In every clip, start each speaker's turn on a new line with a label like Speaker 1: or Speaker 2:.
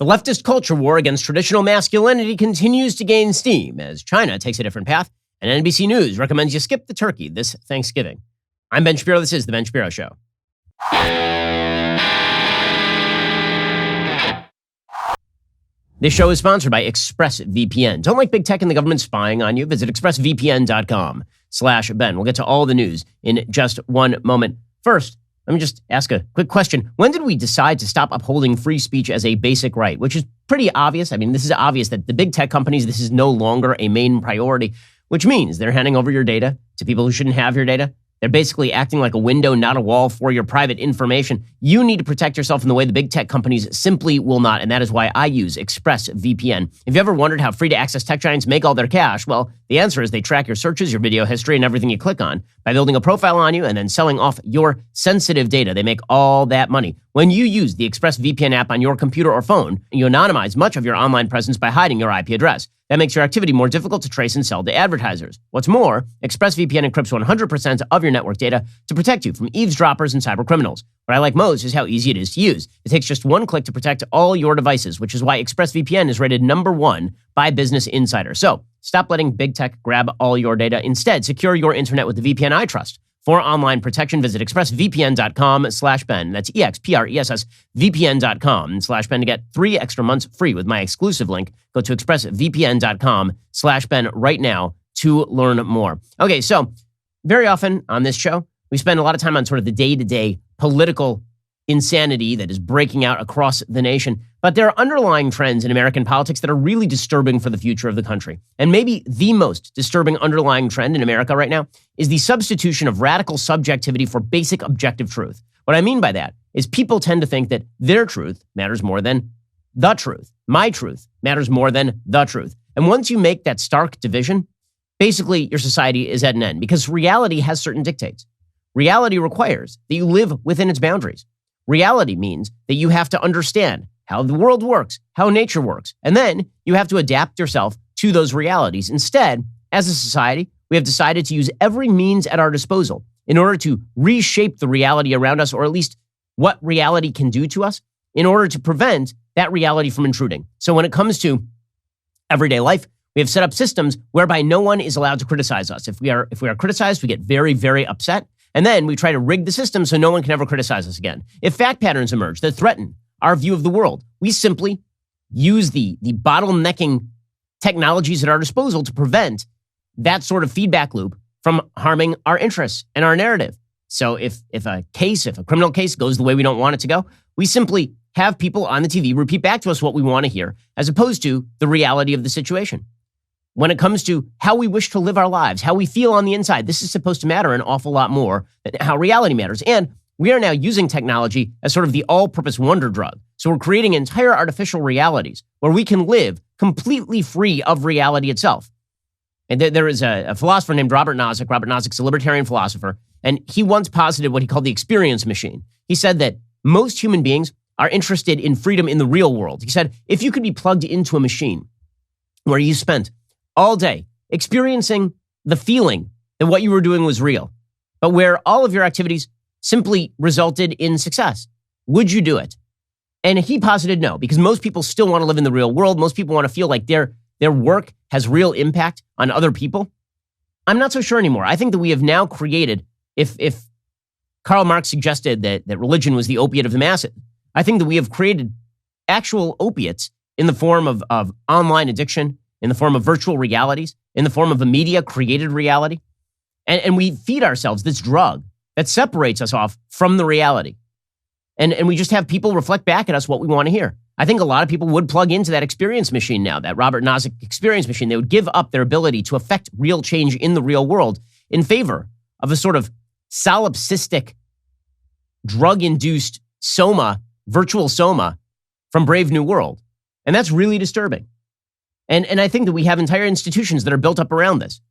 Speaker 1: The leftist culture war against traditional masculinity continues to gain steam as China takes a different path, and NBC News recommends you skip the turkey this Thanksgiving. I'm Ben Shapiro. This is The Ben Shapiro Show. This show is sponsored by ExpressVPN. Don't like big tech and the government spying on you? Visit expressvpn.com/Ben. We'll get to all the news in just one moment. First, let me just ask a quick question. When did we decide to stop upholding free speech as a basic right? Which is pretty obvious. I mean, this is obvious that the big tech companies, this is no longer a main priority, which means they're handing over your data to people who shouldn't have your data. They're basically acting like a window, not a wall, for your private information. You need to protect yourself in the way the big tech companies simply will not, and that is why I use ExpressVPN. If you ever wondered how free-to-access tech giants make all their cash, well, the answer is they track your searches, your video history, and everything you click on by building a profile on you and then selling off your sensitive data. They make all that money. When you use the ExpressVPN app on your computer or phone, you anonymize much of your online presence by hiding your IP address. That makes your activity more difficult to trace and sell to advertisers. What's more, ExpressVPN encrypts 100% of your network data to protect you from eavesdroppers and cyber criminals. What I like most is how easy it is to use. It takes just one click to protect all your devices, which is why ExpressVPN is rated #1 by Business Insider. So, stop letting big tech grab all your data. Instead, secure your internet with the VPN I trust. For online protection, visit expressvpn.com/Ben. That's expressvpn.com/Ben to get 3 extra months free with my exclusive link. Go to expressvpn.com/Ben right now to learn more. Okay, so very often on this show, we spend a lot of time on sort of the day-to-day political insanity that is breaking out across the nation. But there are underlying trends in American politics that are really disturbing for the future of the country. And maybe the most disturbing underlying trend in America right now is the substitution of radical subjectivity for basic objective truth. What I mean by that is people tend to think that their truth matters more than the truth. My truth matters more than the truth. And once you make that stark division, basically your society is at an end because reality has certain dictates. Reality requires that you live within its boundaries. Reality means that you have to understand how the world works, how nature works, and then you have to adapt yourself to those realities. Instead, as a society, we have decided to use every means at our disposal in order to reshape the reality around us, or at least what reality can do to us, in order to prevent that reality from intruding. So when it comes to everyday life, we have set up systems whereby no one is allowed to criticize us. If we are criticized, we get very, very upset. And then we try to rig the system so no one can ever criticize us again. If fact patterns emerge that threaten our view of the world, we simply use the bottlenecking technologies at our disposal to prevent that sort of feedback loop from harming our interests and our narrative. So if a criminal case goes the way we don't want it to go, we simply have people on the TV repeat back to us what we want to hear, as opposed to the reality of the situation. When it comes to how we wish to live our lives, how we feel on the inside, this is supposed to matter an awful lot more than how reality matters. And we are now using technology as sort of the all-purpose wonder drug. So we're creating entire artificial realities where we can live completely free of reality itself. And there is a philosopher named Robert Nozick. Robert Nozick's a libertarian philosopher, and he once posited what he called the experience machine. He said that most human beings are interested in freedom in the real world. He said, if you could be plugged into a machine where you spent all day experiencing the feeling that what you were doing was real, but where all of your activities simply resulted in success, would you do it? And he posited no, because most people still want to live in the real world. Most people want to feel like their work has real impact on other people. I'm not so sure anymore. I think that we have now created, if Karl Marx suggested that religion was the opiate of the masses, I think that we have created actual opiates in the form of online addiction, in the form of virtual realities, in the form of a media-created reality. And we feed ourselves this drug that separates us off from the reality. And we just have people reflect back at us what we want to hear. I think a lot of people would plug into that experience machine now, that Robert Nozick experience machine. They would give up their ability to affect real change in the real world in favor of a sort of solipsistic, drug-induced soma, virtual soma from Brave New World. And that's really disturbing. And I think that we have entire institutions that are built up around this.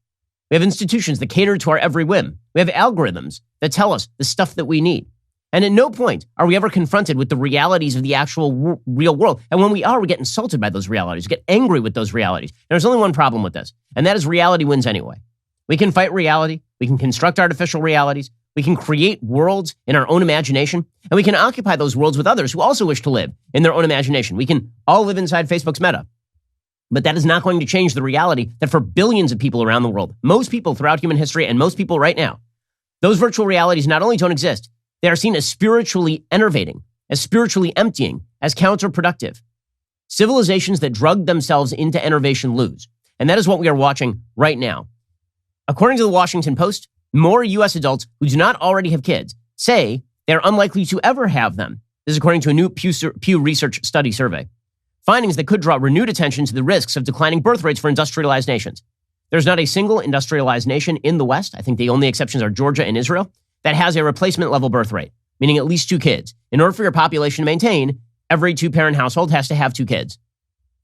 Speaker 1: We have institutions that cater to our every whim. We have algorithms that tell us the stuff that we need. And at no point are we ever confronted with the realities of the actual real world. And when we are, we get insulted by those realities. We get angry with those realities. And there's only one problem with this, and that is reality wins anyway. We can fight reality. We can construct artificial realities. We can create worlds in our own imagination, and we can occupy those worlds with others who also wish to live in their own imagination. We can all live inside Facebook's Meta. But that is not going to change the reality that for billions of people around the world, most people throughout human history and most people right now, those virtual realities not only don't exist, they are seen as spiritually enervating, as spiritually emptying, as counterproductive. Civilizations that drug themselves into enervation lose. And that is what we are watching right now. According to the Washington Post, more U.S. adults who do not already have kids say they are unlikely to ever have them. This is according to a new Pew Research study survey. Findings that could draw renewed attention to the risks of declining birth rates for industrialized nations. There's not a single industrialized nation in the West, I think the only exceptions are Georgia and Israel, that has a replacement level birth rate, meaning at least 2 kids. In order for your population to maintain, every 2-parent household has to have 2 kids.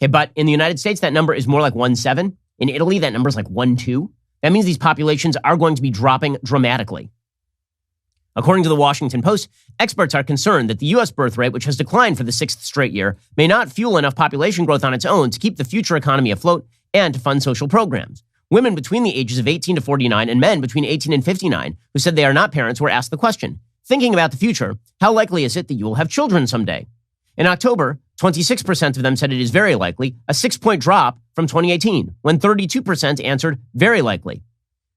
Speaker 1: Okay, but in the United States, that number is more like 1.7. In Italy, that number is like 1.2. That means these populations are going to be dropping dramatically. According to the Washington Post, experts are concerned that the U.S. birth rate, which has declined for the 6th straight year, may not fuel enough population growth on its own to keep the future economy afloat and to fund social programs. Women between the ages of 18 to 49 and men between 18 and 59 who said they are not parents were asked the question, thinking about the future, how likely is it that you will have children someday? In October, 26% of them said it is very likely, a 6-point drop from 2018, when 32% answered very likely.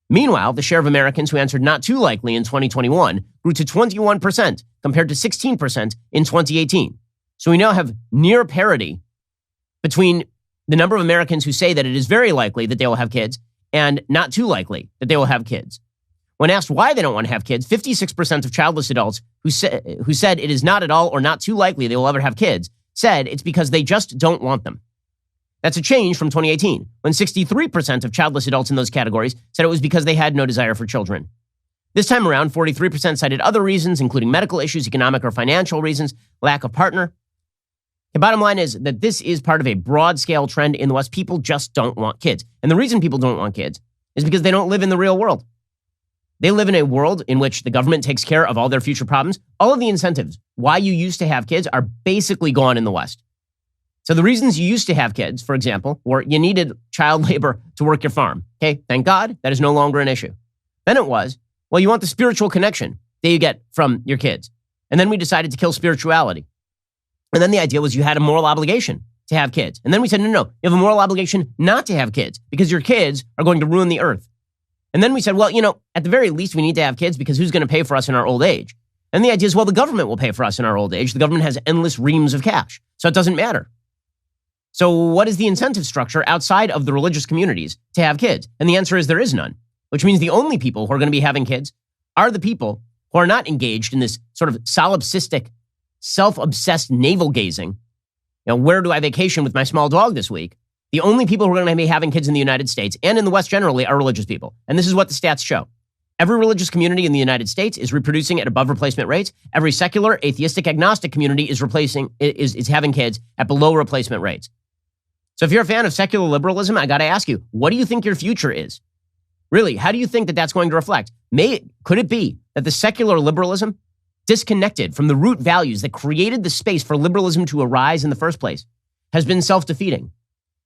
Speaker 1: Meanwhile, the share of Americans who answered not too likely in 2021 grew to 21% compared to 16% in 2018. So we now have near parity between the number of Americans who say that it is very likely that they will have kids and not too likely that they will have kids. When asked why they don't want to have kids, 56% of childless adults who said it is not at all or not too likely they will ever have kids said it's because they just don't want them. That's a change from 2018, when 63% of childless adults in those categories said it was because they had no desire for children. This time around, 43% cited other reasons, including medical issues, economic or financial reasons, lack of partner. The bottom line is that this is part of a broad-scale trend in the West. People just don't want kids. And the reason people don't want kids is because they don't live in the real world. They live in a world in which the government takes care of all their future problems. All of the incentives why you used to have kids are basically gone in the West. So the reasons you used to have kids, for example, were you needed child labor to work your farm. Okay, thank God that is no longer an issue. Then it was, well, you want the spiritual connection that you get from your kids. And then we decided to kill spirituality. And then the idea was you had a moral obligation to have kids. And then we said, no, you have a moral obligation not to have kids because your kids are going to ruin the earth. And then we said, well, at the very least, we need to have kids because who's going to pay for us in our old age? And the idea is, well, the government will pay for us in our old age. The government has endless reams of cash, so it doesn't matter. So what is the incentive structure outside of the religious communities to have kids? And the answer is there is none, which means the only people who are going to be having kids are the people who are not engaged in this sort of solipsistic, self-obsessed navel-gazing. Where do I vacation with my small dog this week? The only people who are going to be having kids in the United States and in the West generally are religious people. And this is what the stats show. Every religious community in the United States is reproducing at above replacement rates. Every secular, atheistic, agnostic community is having kids at below replacement rates. So if you're a fan of secular liberalism, I got to ask you, what do you think your future is? Really, how do you think that that's going to reflect? Could it be that the secular liberalism, disconnected from the root values that created the space for liberalism to arise in the first place, has been self-defeating?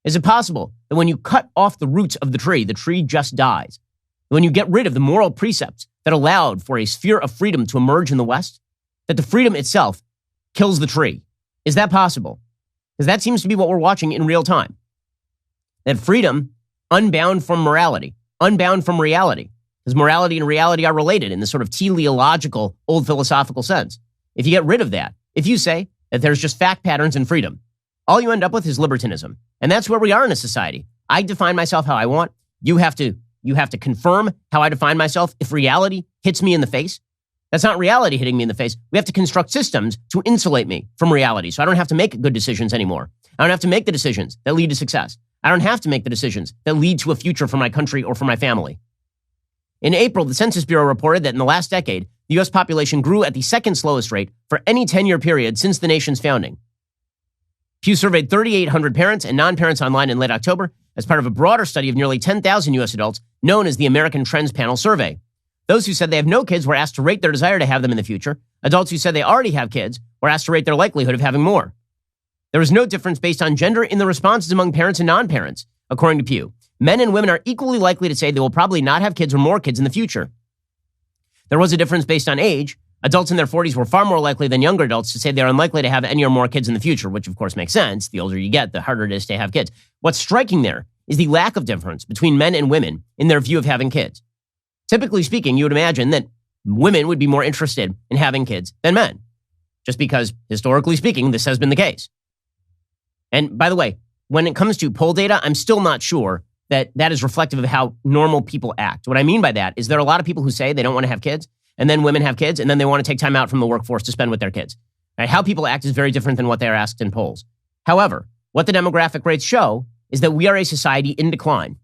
Speaker 1: Is it possible that when you cut off the roots of the tree just dies? When you get rid of the moral precepts that allowed for a sphere of freedom to emerge in the West, that the freedom itself kills the tree? Is that possible? Because that seems to be what we're watching in real time. That freedom, unbound from morality, unbound from reality, because morality and reality are related in this sort of teleological, old philosophical sense. If you get rid of that, if you say that there's just fact patterns and freedom, all you end up with is libertinism. And that's where we are in a society. I define myself how I want. You have to confirm how I define myself if reality hits me in the face. That's not reality hitting me in the face. We have to construct systems to insulate me from reality so I don't have to make good decisions anymore. I don't have to make the decisions that lead to success. I don't have to make the decisions that lead to a future for my country or for my family. In April, the Census Bureau reported that in the last decade, the U.S. population grew at the second slowest rate for any 10-year period since the nation's founding. Pew surveyed 3,800 parents and non-parents online in late October as part of a broader study of nearly 10,000 U.S. adults known as the American Trends Panel Survey. Those who said they have no kids were asked to rate their desire to have them in the future. Adults who said they already have kids were asked to rate their likelihood of having more. There was no difference based on gender in the responses among parents and non-parents, according to Pew. Men and women are equally likely to say they will probably not have kids or more kids in the future. There was a difference based on age. Adults in their 40s were far more likely than younger adults to say they're unlikely to have any or more kids in the future, which of course makes sense. The older you get, the harder it is to have kids. What's striking there is the lack of difference between men and women in their view of having kids. Typically speaking, you would imagine that women would be more interested in having kids than men, just because, historically speaking, this has been the case. And by the way, when it comes to poll data, I'm still not sure that that is reflective of how normal people act. What I mean by that is there are a lot of people who say they don't want to have kids, and then women have kids, and then they want to take time out from the workforce to spend with their kids. Right? How people act is very different than what they are asked in polls. However, what the demographic rates show is that we are a society in decline,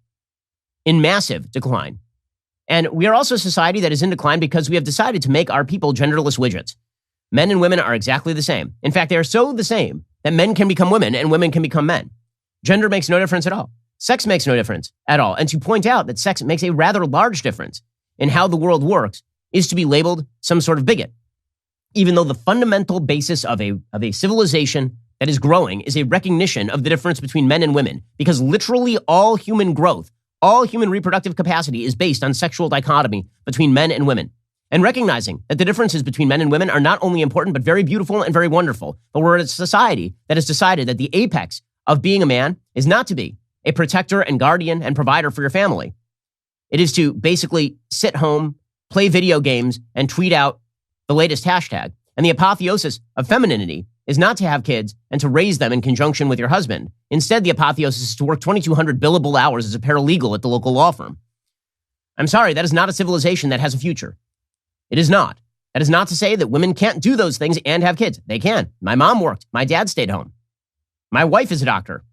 Speaker 1: in massive decline. And we are also a society that is in decline because we have decided to make our people genderless widgets. Men and women are exactly the same. In fact, they are so the same that men can become women and women can become men. Gender makes no difference at all. Sex makes no difference at all. And to point out that sex makes a rather large difference in how the world works is to be labeled some sort of bigot. Even though the fundamental basis of a civilization that is growing is a recognition of the difference between men and women, because literally all human growth, all human reproductive capacity is based on sexual dichotomy between men and women. And recognizing that the differences between men and women are not only important, but very beautiful and very wonderful. But we're a society that has decided that the apex of being a man is not to be a protector and guardian and provider for your family. It is to basically sit home, play video games, and tweet out the latest hashtag. And the apotheosis of femininity is not to have kids and to raise them in conjunction with your husband. Instead, the apotheosis is to work 2,200 billable hours as a paralegal at the local law firm. I'm sorry, that is not a civilization that has a future. It is not. That is not to say that women can't do those things and have kids. They can. My mom worked. My dad stayed home. My wife is a doctor.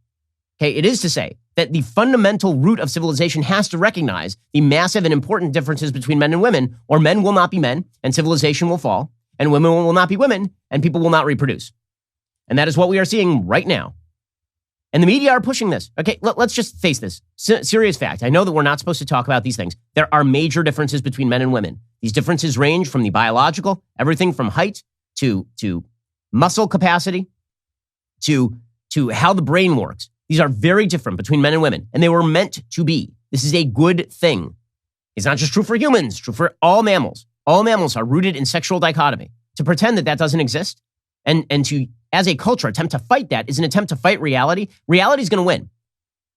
Speaker 1: Okay, it is to say that the fundamental root of civilization has to recognize the massive and important differences between men and women, or men will not be men and civilization will fall, and women will not be women and people will not reproduce. And that is what we are seeing right now. And the media are pushing this. Okay, let's just face this. Serious fact. I know that we're not supposed to talk about these things. There are major differences between men and women. These differences range from the biological, everything from height to muscle capacity to how the brain works. These are very different between men and women, and they were meant to be. This is a good thing. It's not just true for humans, it's true for all mammals. All mammals are rooted in sexual dichotomy. To pretend that that doesn't exist and to, as a culture, attempt to fight that is an attempt to fight reality. Reality is going to win.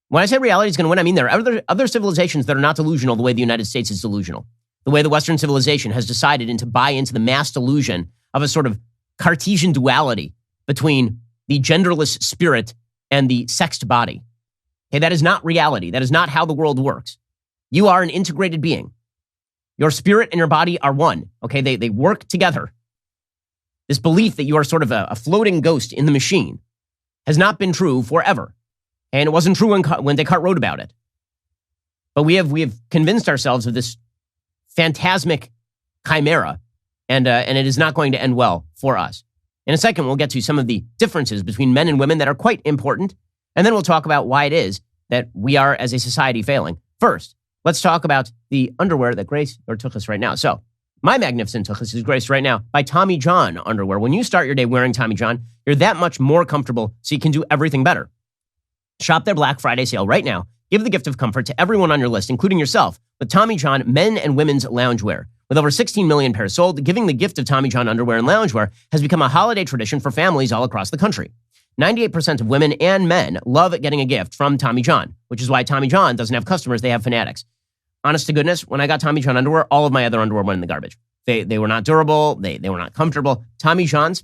Speaker 1: When I say reality is going to win, I mean there are other civilizations that are not delusional the way the United States is delusional. The way the Western civilization has decided to buy into the mass delusion of a sort of Cartesian duality between the genderless spirit and the sexed body. Okay, that is not reality. That is not how the world works. You are an integrated being. Your spirit and your body are one. Okay, they work together. This belief that you are sort of a floating ghost in the machine has not been true forever. And it wasn't true when Descartes wrote about it. But we have convinced ourselves of this phantasmic chimera, and it is not going to end well for us. In a second, we'll get to some of the differences between men and women that are quite important, and then we'll talk about why it is that we are, as a society, failing. First, let's talk about the underwear that Grace took us right now. So, my magnificent tuchus is graced right now by Tommy John underwear. When you start your day wearing Tommy John, you're that much more comfortable, so you can do everything better. Shop their Black Friday sale right now. Give the gift of comfort to everyone on your list, including yourself, with Tommy John men and women's loungewear. With over 16 million pairs sold, giving the gift of Tommy John underwear and loungewear has become a holiday tradition for families all across the country. 98% of women and men love getting a gift from Tommy John, which is why Tommy John doesn't have customers, they have fanatics. Honest to goodness, when I got Tommy John underwear, all of my other underwear went in the garbage. They were not durable, they were not comfortable. Tommy John's,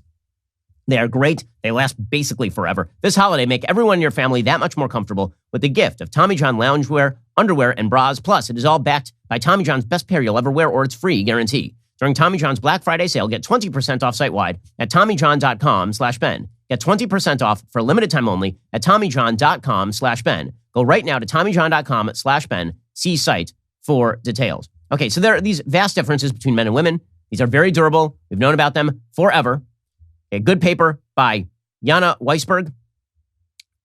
Speaker 1: they are great. They last basically forever. This holiday, make everyone in your family that much more comfortable with the gift of Tommy John loungewear, underwear, and bras. Plus, it is all backed by Tommy John's best pair you'll ever wear or it's free guarantee. During Tommy John's Black Friday sale, get 20% off site-wide at TommyJohn.com/Ben. Get 20% off for a limited time only at TommyJohn.com/Ben. Go right now to TommyJohn.com/Ben. See site for details. Okay, so there are these vast differences between men and women. These are very durable. We've known about them forever. A good paper by Jana Weisberg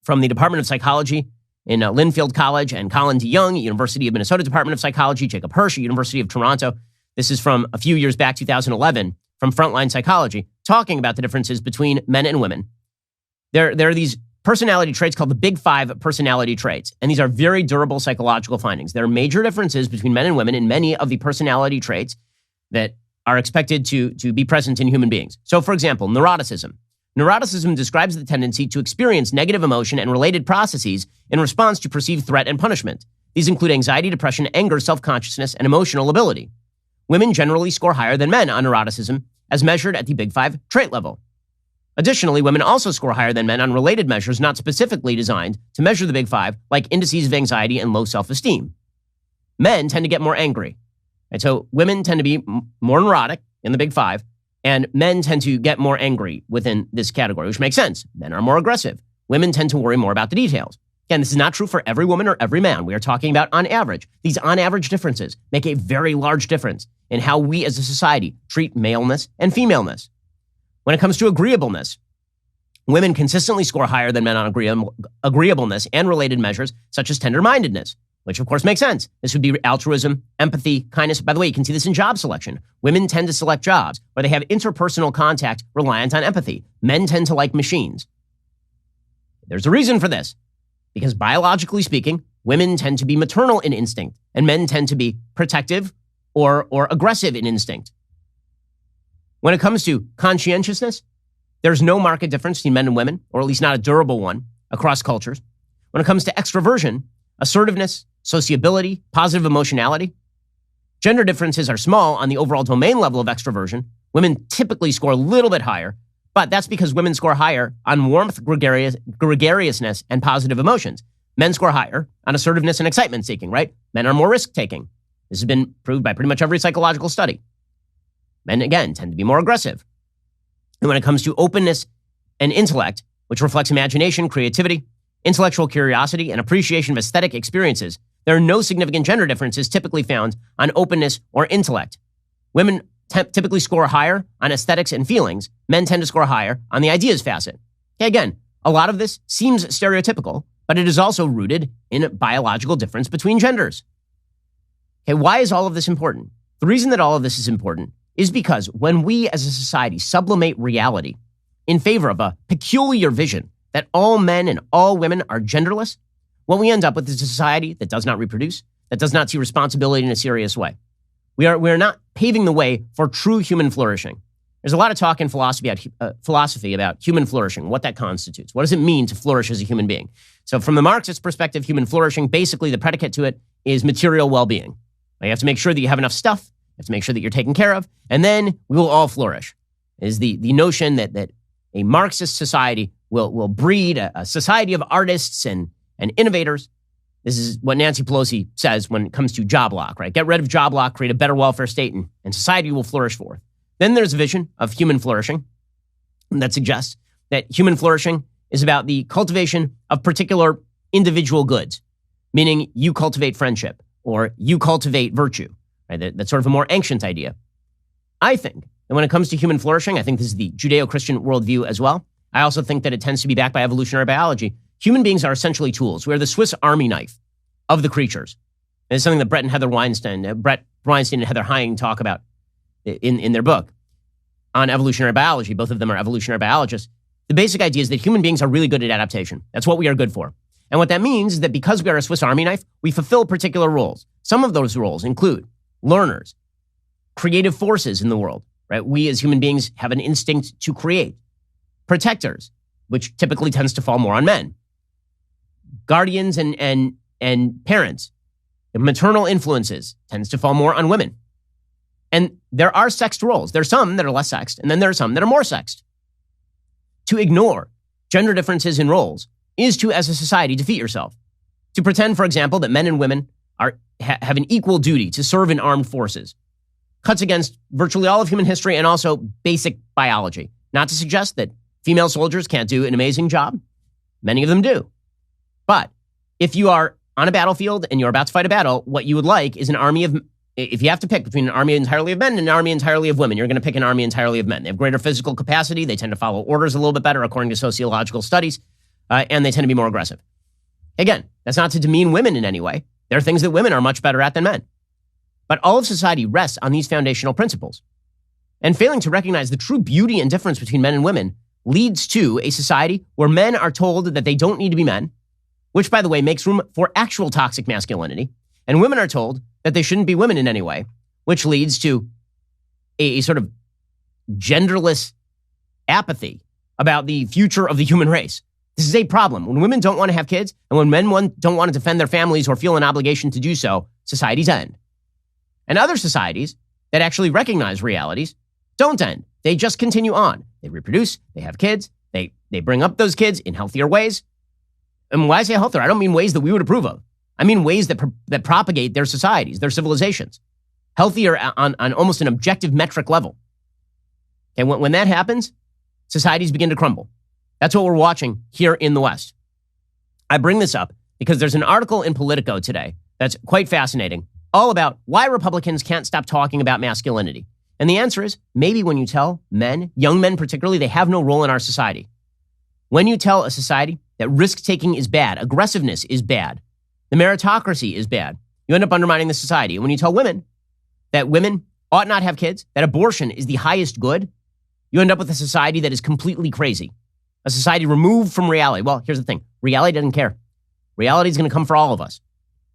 Speaker 1: from the Department of Psychology in Linfield College, and Colin DeYoung, University of Minnesota Department of Psychology, Jacob Hirsch, University of Toronto. This is from a few years back, 2011, from Frontline Psychology, talking about the differences between men and women. There are these personality traits called the Big Five personality traits, and these are very durable psychological findings. There are major differences between men and women in many of the personality traits. that are expected to be present in human beings. So, for example, neuroticism. Neuroticism describes the tendency to experience negative emotion and related processes in response to perceived threat and punishment. These include anxiety, depression, anger, self-consciousness, and emotional ability. Women generally score higher than men on neuroticism, as measured at the Big Five trait level. Additionally, women also score higher than men on related measures not specifically designed to measure the Big Five, like indices of anxiety and low self-esteem. Men tend to get more angry. And so women tend to be more neurotic in the Big Five, and men tend to get more angry within this category, which makes sense. Men are more aggressive. Women tend to worry more about the details. Again, this is not true for every woman or every man. We are talking about on average. These on average differences make a very large difference in how we as a society treat maleness and femaleness. When it comes to agreeableness, women consistently score higher than men on agreeableness and related measures such as tender-mindedness, which of course makes sense. This would be altruism, empathy, kindness. By the way, you can see this in job selection. Women tend to select jobs where they have interpersonal contact reliant on empathy. Men tend to like machines. There's a reason for this, because biologically speaking, women tend to be maternal in instinct and men tend to be protective or aggressive in instinct. When it comes to conscientiousness, there's no marked difference between men and women, or at least not a durable one, across cultures. When it comes to extroversion, assertiveness, sociability, positive emotionality, gender differences are small on the overall domain level of extroversion. Women typically score a little bit higher, but that's because women score higher on warmth, gregariousness, and positive emotions. Men score higher on assertiveness and excitement seeking, right? Men are more risk-taking. This has been proved by pretty much every psychological study. Men, again, tend to be more aggressive. And when it comes to openness and intellect, which reflects imagination, creativity, intellectual curiosity, and appreciation of aesthetic experiences, there are no significant gender differences typically found on openness or intellect. Women typically score higher on aesthetics and feelings. Men tend to score higher on the ideas facet. Okay, again, a lot of this seems stereotypical, but it is also rooted in a biological difference between genders. Okay, why is all of this important? The reason that all of this is important is because when we as a society sublimate reality in favor of a peculiar vision that all men and all women are genderless, what we end up with is a society that does not reproduce, that does not see responsibility in a serious way. We are not paving the way for true human flourishing. There's a lot of talk in philosophy about human flourishing, what that constitutes. What does it mean to flourish as a human being? So from the Marxist perspective, human flourishing, basically the predicate to it is material well-being. You have to make sure that you have enough stuff. You have to make sure that you're taken care of, and then we will all flourish. It is the notion that a Marxist society will breed a society of artists and innovators. This is what Nancy Pelosi says when it comes to job lock, right? Get rid of job lock, create a better welfare state, and society will flourish forth. Then there's a vision of human flourishing that suggests that human flourishing is about the cultivation of particular individual goods, meaning you cultivate friendship or you cultivate virtue. Right? That's sort of a more ancient idea. I think that when it comes to human flourishing, I think this is the Judeo-Christian worldview as well. I also think that it tends to be backed by evolutionary biology. Human beings are essentially tools. We are the Swiss Army knife of the creatures. And it's something that Brett Weinstein and Heather Heying talk about in their book on evolutionary biology. Both of them are evolutionary biologists. The basic idea is that human beings are really good at adaptation. That's what we are good for. And what that means is that because we are a Swiss Army knife, we fulfill particular roles. Some of those roles include learners, creative forces in the world, right? We as human beings have an instinct to create. Protectors, which typically tends to fall more on men. Guardians and parents. Maternal influences tends to fall more on women. And there are sexed roles. There are some that are less sexed, and then there are some that are more sexed. To ignore gender differences in roles is to, as a society, defeat yourself. To pretend, for example, that men and women have an equal duty to serve in armed forces cuts against virtually all of human history and also basic biology. Not to suggest that female soldiers can't do an amazing job. Many of them do. But if you are on a battlefield and you're about to fight a battle, what you would like is an army of, if you have to pick between an army entirely of men and an army entirely of women, you're going to pick an army entirely of men. They have greater physical capacity. They tend to follow orders a little bit better according to sociological studies, and they tend to be more aggressive. Again, that's not to demean women in any way. There are things that women are much better at than men. But all of society rests on these foundational principles. And failing to recognize the true beauty and difference between men and women leads to a society where men are told that they don't need to be men, which, by the way, makes room for actual toxic masculinity, and women are told that they shouldn't be women in any way, which leads to a sort of genderless apathy about the future of the human race. This is a problem. When women don't want to have kids and when men don't want to defend their families or feel an obligation to do so, societies end. And other societies that actually recognize realities don't end. They just continue on. They reproduce, they have kids, they bring up those kids in healthier ways. And when I say healthier, I don't mean ways that we would approve of. I mean ways that propagate their societies, their civilizations. Healthier on almost an objective metric level. And when that happens, societies begin to crumble. That's what we're watching here in the West. I bring this up because there's an article in Politico today that's quite fascinating, all about why Republicans can't stop talking about masculinity. And the answer is maybe when you tell men, young men particularly, they have no role in our society. When you tell a society that risk-taking is bad, aggressiveness is bad, the meritocracy is bad, you end up undermining the society. And when you tell women that women ought not have kids, that abortion is the highest good, you end up with a society that is completely crazy. A society removed from reality. Well, here's the thing. Reality doesn't care. Reality is going to come for all of us.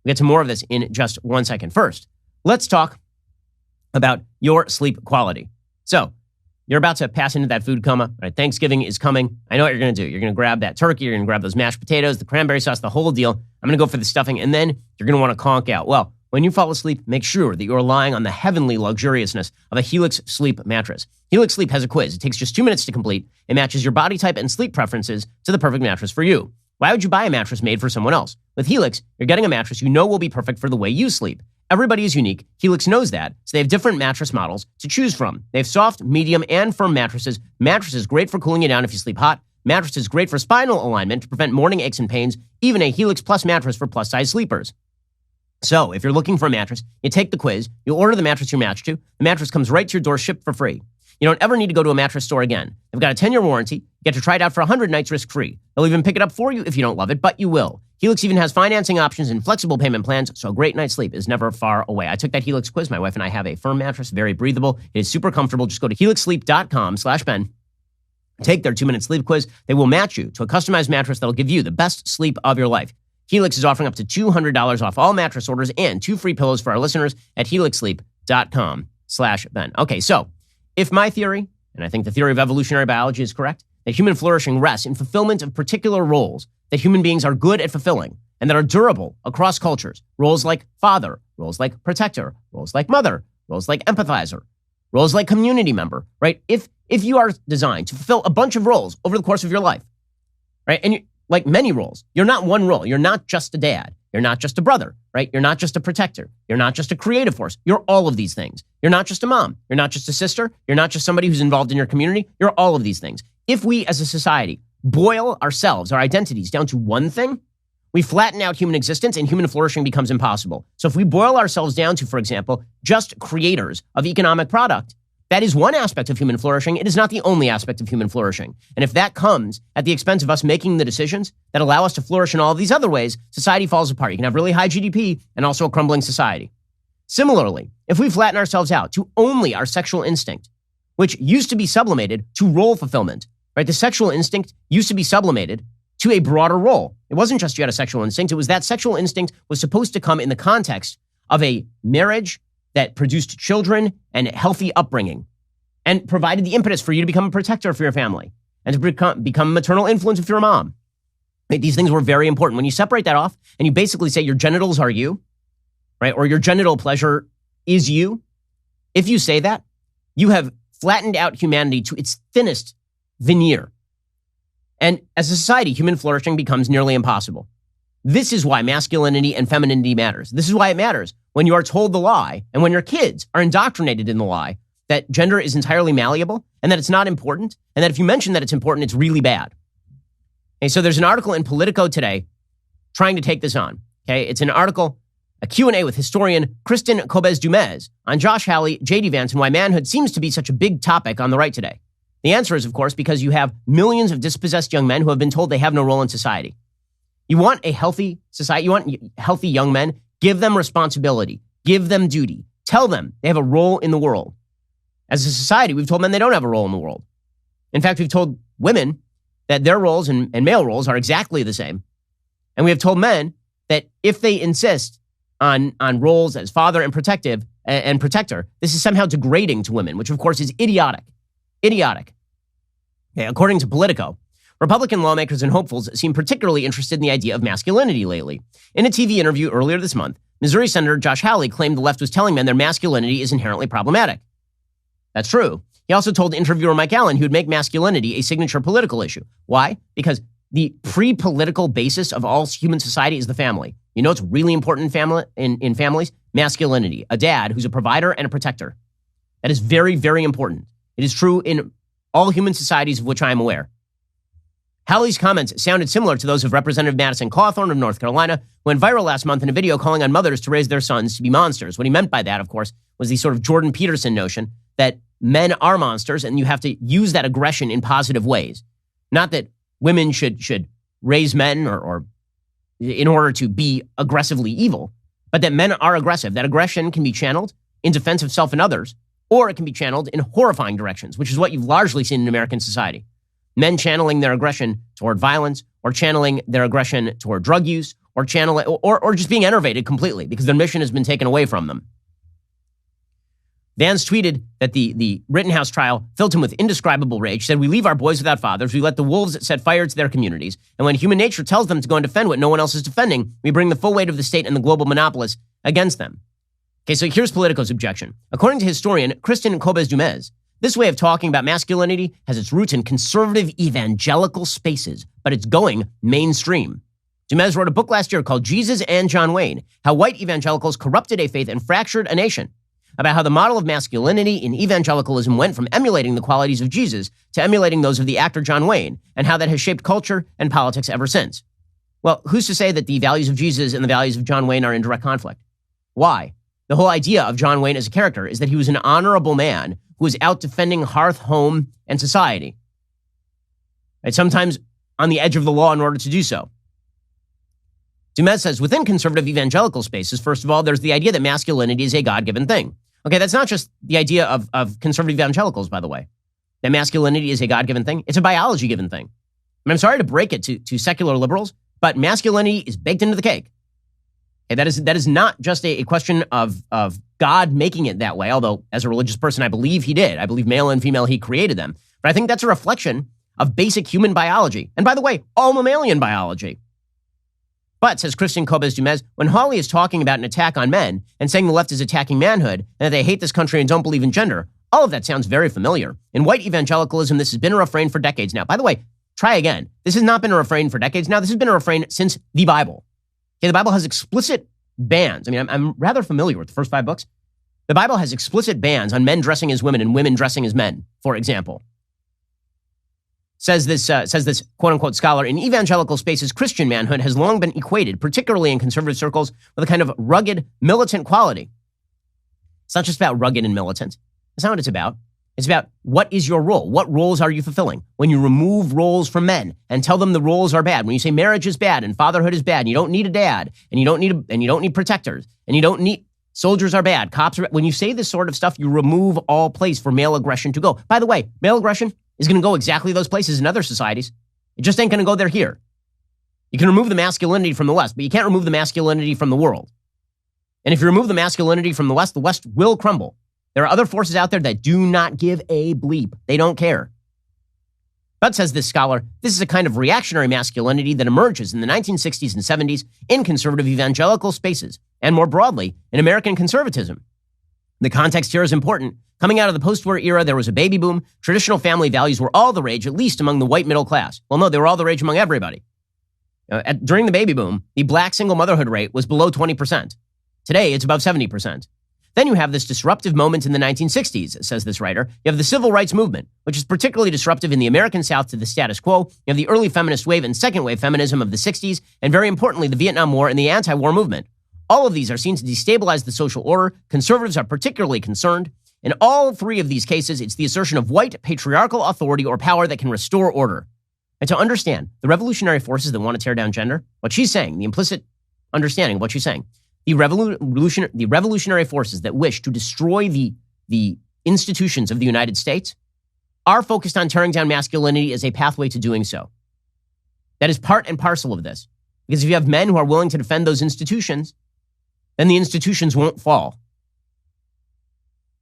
Speaker 1: We'll get to more of this in just 1 second. First, let's talk about your sleep quality. So, you're about to pass into that food coma. Right? Thanksgiving is coming. I know what you're going to do. You're going to grab that turkey. You're going to grab those mashed potatoes, the cranberry sauce, the whole deal. I'm going to go for the stuffing, and then you're going to want to conk out. Well, when you fall asleep, make sure that you're lying on the heavenly luxuriousness of a Helix Sleep mattress. Helix Sleep has a quiz. It takes just 2 minutes to complete. It matches your body type and sleep preferences to the perfect mattress for you. Why would you buy a mattress made for someone else? With Helix, you're getting a mattress you know will be perfect for the way you sleep. Everybody is unique. Helix knows that, so they have different mattress models to choose from. They have soft, medium, and firm mattresses. Mattresses great for cooling you down if you sleep hot. Mattresses great for spinal alignment to prevent morning aches and pains. Even a Helix Plus mattress for plus-size sleepers. So, if you're looking for a mattress, you take the quiz, you order the mattress you're matched to, the mattress comes right to your door shipped for free. You don't ever need to go to a mattress store again. They've got a 10-year warranty. You get to try it out for 100 nights risk-free. They'll even pick it up for you if you don't love it, but you will. Helix even has financing options and flexible payment plans, so a great night's sleep is never far away. I took that Helix quiz. My wife and I have a firm mattress, very breathable. It is super comfortable. Just go to helixsleep.com/Ben. Take their 2-minute sleep quiz. They will match you to a customized mattress that'll give you the best sleep of your life. Helix is offering up to $200 off all mattress orders and 2 free pillows for our listeners at helixsleep.com/Ben. Okay, so if my theory, and I think the theory of evolutionary biology is correct, that human flourishing rests in fulfillment of particular roles that human beings are good at fulfilling and that are durable across cultures, roles like father, roles like protector, roles like mother, roles like empathizer, roles like community member, right? If you are designed to fulfill a bunch of roles over the course of your life, right? And like many roles, you're not one role. You're not just a dad. You're not just a brother, right? You're not just a protector. You're not just a creative force. You're all of these things. You're not just a mom. You're not just a sister. You're not just somebody who's involved in your community. You're all of these things. If we as a society boil ourselves, our identities down to one thing, we flatten out human existence and human flourishing becomes impossible. So if we boil ourselves down to, for example, just creators of economic product, that is one aspect of human flourishing. It is not the only aspect of human flourishing. And if that comes at the expense of us making the decisions that allow us to flourish in all of these other ways, society falls apart. You can have really high GDP and also a crumbling society. Similarly, if we flatten ourselves out to only our sexual instinct, which used to be sublimated to role fulfillment, right? The sexual instinct used to be sublimated to a broader role. It wasn't just you had a sexual instinct. It was that sexual instinct was supposed to come in the context of a marriage that produced children and healthy upbringing and provided the impetus for you to become a protector for your family and to become maternal influence if you're a mom. Right? These things were very important. When you separate that off and you basically say your genitals are you, right? Or your genital pleasure is you. If you say that, you have flattened out humanity to its thinnest veneer. And as a society, human flourishing becomes nearly impossible. This is why masculinity and femininity matters. This is why it matters when you are told the lie and when your kids are indoctrinated in the lie that gender is entirely malleable and that it's not important and that if you mention that it's important, it's really bad. Okay, so there's an article in Politico today trying to take this on. Okay, it's an article, a Q&A with historian Kristen Kobes-Dumez on Josh Hawley, J.D. Vance, and why manhood seems to be such a big topic on the right today. The answer is, of course, because you have millions of dispossessed young men who have been told they have no role in society. You want a healthy society, you want healthy young men, give them responsibility, give them duty, tell them they have a role in the world. As a society, we've told men they don't have a role in the world. In fact, we've told women that their roles and male roles are exactly the same. And we have told men that if they insist on roles as father and protective, and protector, this is somehow degrading to women, which of course is idiotic. Idiotic. Okay, according to Politico, Republican lawmakers and hopefuls seem particularly interested in the idea of masculinity lately. In a TV interview earlier this month, Missouri Senator Josh Hawley claimed the left was telling men their masculinity is inherently problematic. That's true. He also told interviewer Mike Allen he would make masculinity a signature political issue. Why? Because the pre-political basis of all human society is the family. You know what's really important in families? Masculinity. A dad who's a provider and a protector. That is very, very important. It is true in all human societies of which I am aware. Hawley's comments sounded similar to those of Representative Madison Cawthorn of North Carolina, who went viral last month in a video calling on mothers to raise their sons to be monsters. What he meant by that, of course, was the sort of Jordan Peterson notion that men are monsters and you have to use that aggression in positive ways. Not that women should raise men or in order to be aggressively evil, but that men are aggressive. That aggression can be channeled in defense of self and others, or it can be channeled in horrifying directions, which is what you've largely seen in American society. Men channeling their aggression toward violence, or channeling their aggression toward drug use, or just being enervated completely because their mission has been taken away from them. Vance tweeted that the Rittenhouse trial filled him with indescribable rage, said, "We leave our boys without fathers. We let the wolves set fire to their communities. And when human nature tells them to go and defend what no one else is defending, we bring the full weight of the state and the global monopolists against them." Okay, so here's Politico's objection. According to historian Kristen Kobes-Dumez, this way of talking about masculinity has its roots in conservative evangelical spaces, but it's going mainstream. Dumez wrote a book last year called Jesus and John Wayne, How White Evangelicals Corrupted a Faith and Fractured a Nation, about how the model of masculinity in evangelicalism went from emulating the qualities of Jesus to emulating those of the actor John Wayne, and how that has shaped culture and politics ever since. Well, who's to say that the values of Jesus and the values of John Wayne are in direct conflict? Why? The whole idea of John Wayne as a character is that he was an honorable man who was out defending hearth, home, and society. Right? Sometimes on the edge of the law in order to do so. Dumez says, within conservative evangelical spaces, first of all, there's the idea that masculinity is a God-given thing. Okay, that's not just the idea of conservative evangelicals, by the way. That masculinity is a God-given thing. It's a biology-given thing. And I'm sorry to break it to secular liberals, but masculinity is baked into the cake. Okay, that is not just a question of God making it that way, although as a religious person, I believe he did. I believe male and female, he created them. But I think that's a reflection of basic human biology. And by the way, all mammalian biology. But, says Kristen Kobes-Dumez, when Hawley is talking about an attack on men and saying the left is attacking manhood and that they hate this country and don't believe in gender, all of that sounds very familiar. In white evangelicalism, this has been a refrain for decades now. By the way, try again. This has not been a refrain for decades now. This has been a refrain since the Bible. Okay, the Bible has explicit bans. I mean, I'm rather familiar with the first 5 books. The Bible has explicit bans on men dressing as women and women dressing as men, for example. Says this quote-unquote scholar, in evangelical spaces, Christian manhood has long been equated, particularly in conservative circles, with a kind of rugged, militant quality. It's not just about rugged and militant. That's not what it's about. It's about what is your role? What roles are you fulfilling? When you remove roles from men and tell them the roles are bad, when you say marriage is bad and fatherhood is bad, and you don't need a dad, and you don't need protectors, and you don't need soldiers are bad, cops are bad. When you say this sort of stuff, you remove all place for male aggression to go. By the way, male aggression is going to go exactly those places in other societies. It just ain't going to go there here. You can remove the masculinity from the West, but you can't remove the masculinity from the world. And if you remove the masculinity from the West will crumble. There are other forces out there that do not give a bleep. They don't care. But, says this scholar, this is a kind of reactionary masculinity that emerges in the 1960s and 70s in conservative evangelical spaces, and more broadly, in American conservatism. The context here is important. Coming out of the post-war era, there was a baby boom. Traditional family values were all the rage, at least among the white middle class. Well, no, they were all the rage among everybody. During the baby boom, the black single motherhood rate was below 20%. Today, it's above 70%. Then you have this disruptive moment in the 1960s, says this writer. You have the civil rights movement, which is particularly disruptive in the American South to the status quo. You have the early feminist wave and second wave feminism of the 60s, and very importantly, the Vietnam War and the anti-war movement. All of these are seen to destabilize the social order. Conservatives are particularly concerned. In all 3 of these cases, it's the assertion of white patriarchal authority or power that can restore order. And to understand the revolutionary forces that want to tear down gender, what she's saying, the implicit understanding of what she's saying, the revolutionary forces that wish to destroy the institutions of the United States are focused on tearing down masculinity as a pathway to doing so. That is part and parcel of this. Because if you have men who are willing to defend those institutions, then the institutions won't fall.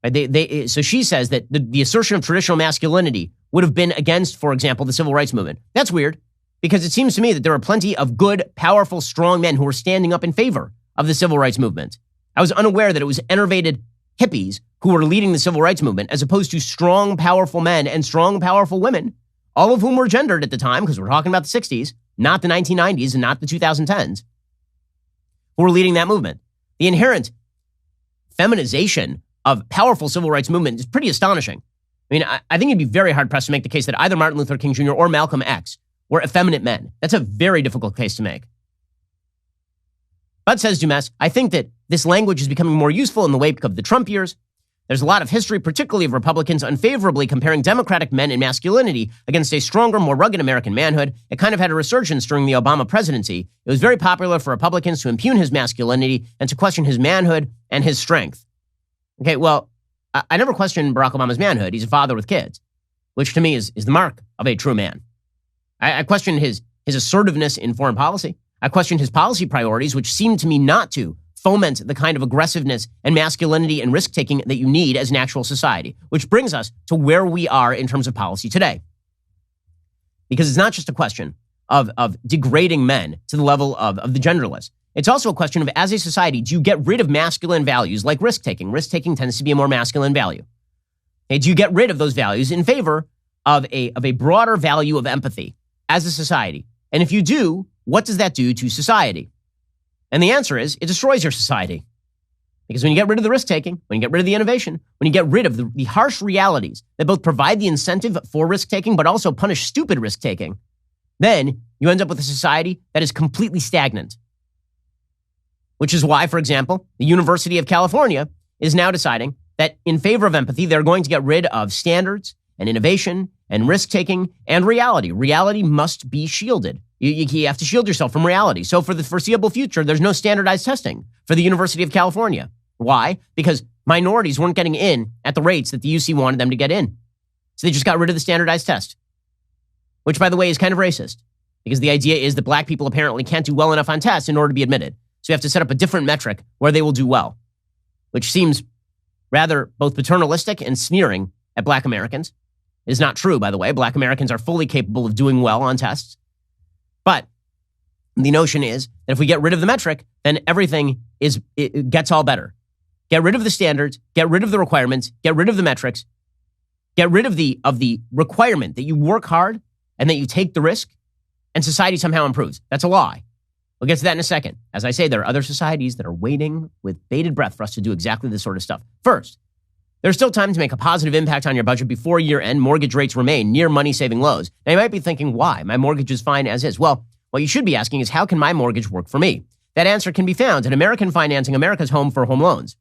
Speaker 1: Right? So she says that the assertion of traditional masculinity would have been against, for example, the civil rights movement. That's weird, because it seems to me that there are plenty of good, powerful, strong men who are standing up in favor of the civil rights movement. I was unaware that it was enervated hippies who were leading the civil rights movement, as opposed to strong, powerful men and strong, powerful women, all of whom were gendered at the time, because we're talking about the 60s, not the 1990s and not the 2010s, who were leading that movement. The inherent feminization of powerful civil rights movement is pretty astonishing. I mean, I think you'd be very hard-pressed to make the case that either Martin Luther King Jr. or Malcolm X were effeminate men. That's a very difficult case to make. But, says Dumas, I think that this language is becoming more useful in the wake of the Trump years. There's a lot of history, particularly of Republicans, unfavorably comparing Democratic men in masculinity against a stronger, more rugged American manhood. It kind of had a resurgence during the Obama presidency. It was very popular for Republicans to impugn his masculinity and to question his manhood and his strength. Okay, well, I never questioned Barack Obama's manhood. He's a father with kids, which to me is the mark of a true man. I questioned his assertiveness in foreign policy. I questioned his policy priorities, which seemed to me not to foment the kind of aggressiveness and masculinity and risk-taking that you need as an actual society, which brings us to where we are in terms of policy today. Because it's not just a question of degrading men to the level of the genderless. It's also a question of, as a society, do you get rid of masculine values like risk-taking? Risk-taking tends to be a more masculine value. Okay, do you get rid of those values in favor of a broader value of empathy as a society? And if you do, what does that do to society? And the answer is, it destroys your society. Because when you get rid of the risk-taking, when you get rid of the innovation, when you get rid of the harsh realities that both provide the incentive for risk-taking but also punish stupid risk-taking, then you end up with a society that is completely stagnant. Which is why, for example, the University of California is now deciding that in favor of empathy, they're going to get rid of standards and innovation and risk-taking and reality. Reality must be shielded. You have to shield yourself from reality. So for the foreseeable future, there's no standardized testing for the University of California. Why? Because minorities weren't getting in at the rates that the UC wanted them to get in. So they just got rid of the standardized test, which, by the way, is kind of racist, because the idea is that black people apparently can't do well enough on tests in order to be admitted. So you have to set up a different metric where they will do well, which seems rather both paternalistic and sneering at black Americans. It is not true, by the way. Black Americans are fully capable of doing well on tests. But the notion is that if we get rid of the metric, then everything it gets all better. Get rid of the standards, get rid of the requirements, get rid of the metrics, get rid of the requirement that you work hard and that you take the risk, and society somehow improves. That's a lie. We'll get to that in a second. As I say, there are other societies that are waiting with bated breath for us to do exactly this sort of stuff. First, there's still time to make a positive impact on your budget before year-end. Mortgage rates remain near money-saving lows. Now, you might be thinking, why? My mortgage is fine as is. Well, what you should be asking is, how can my mortgage work for me? That answer can be found in American Financing, America's home for home loans.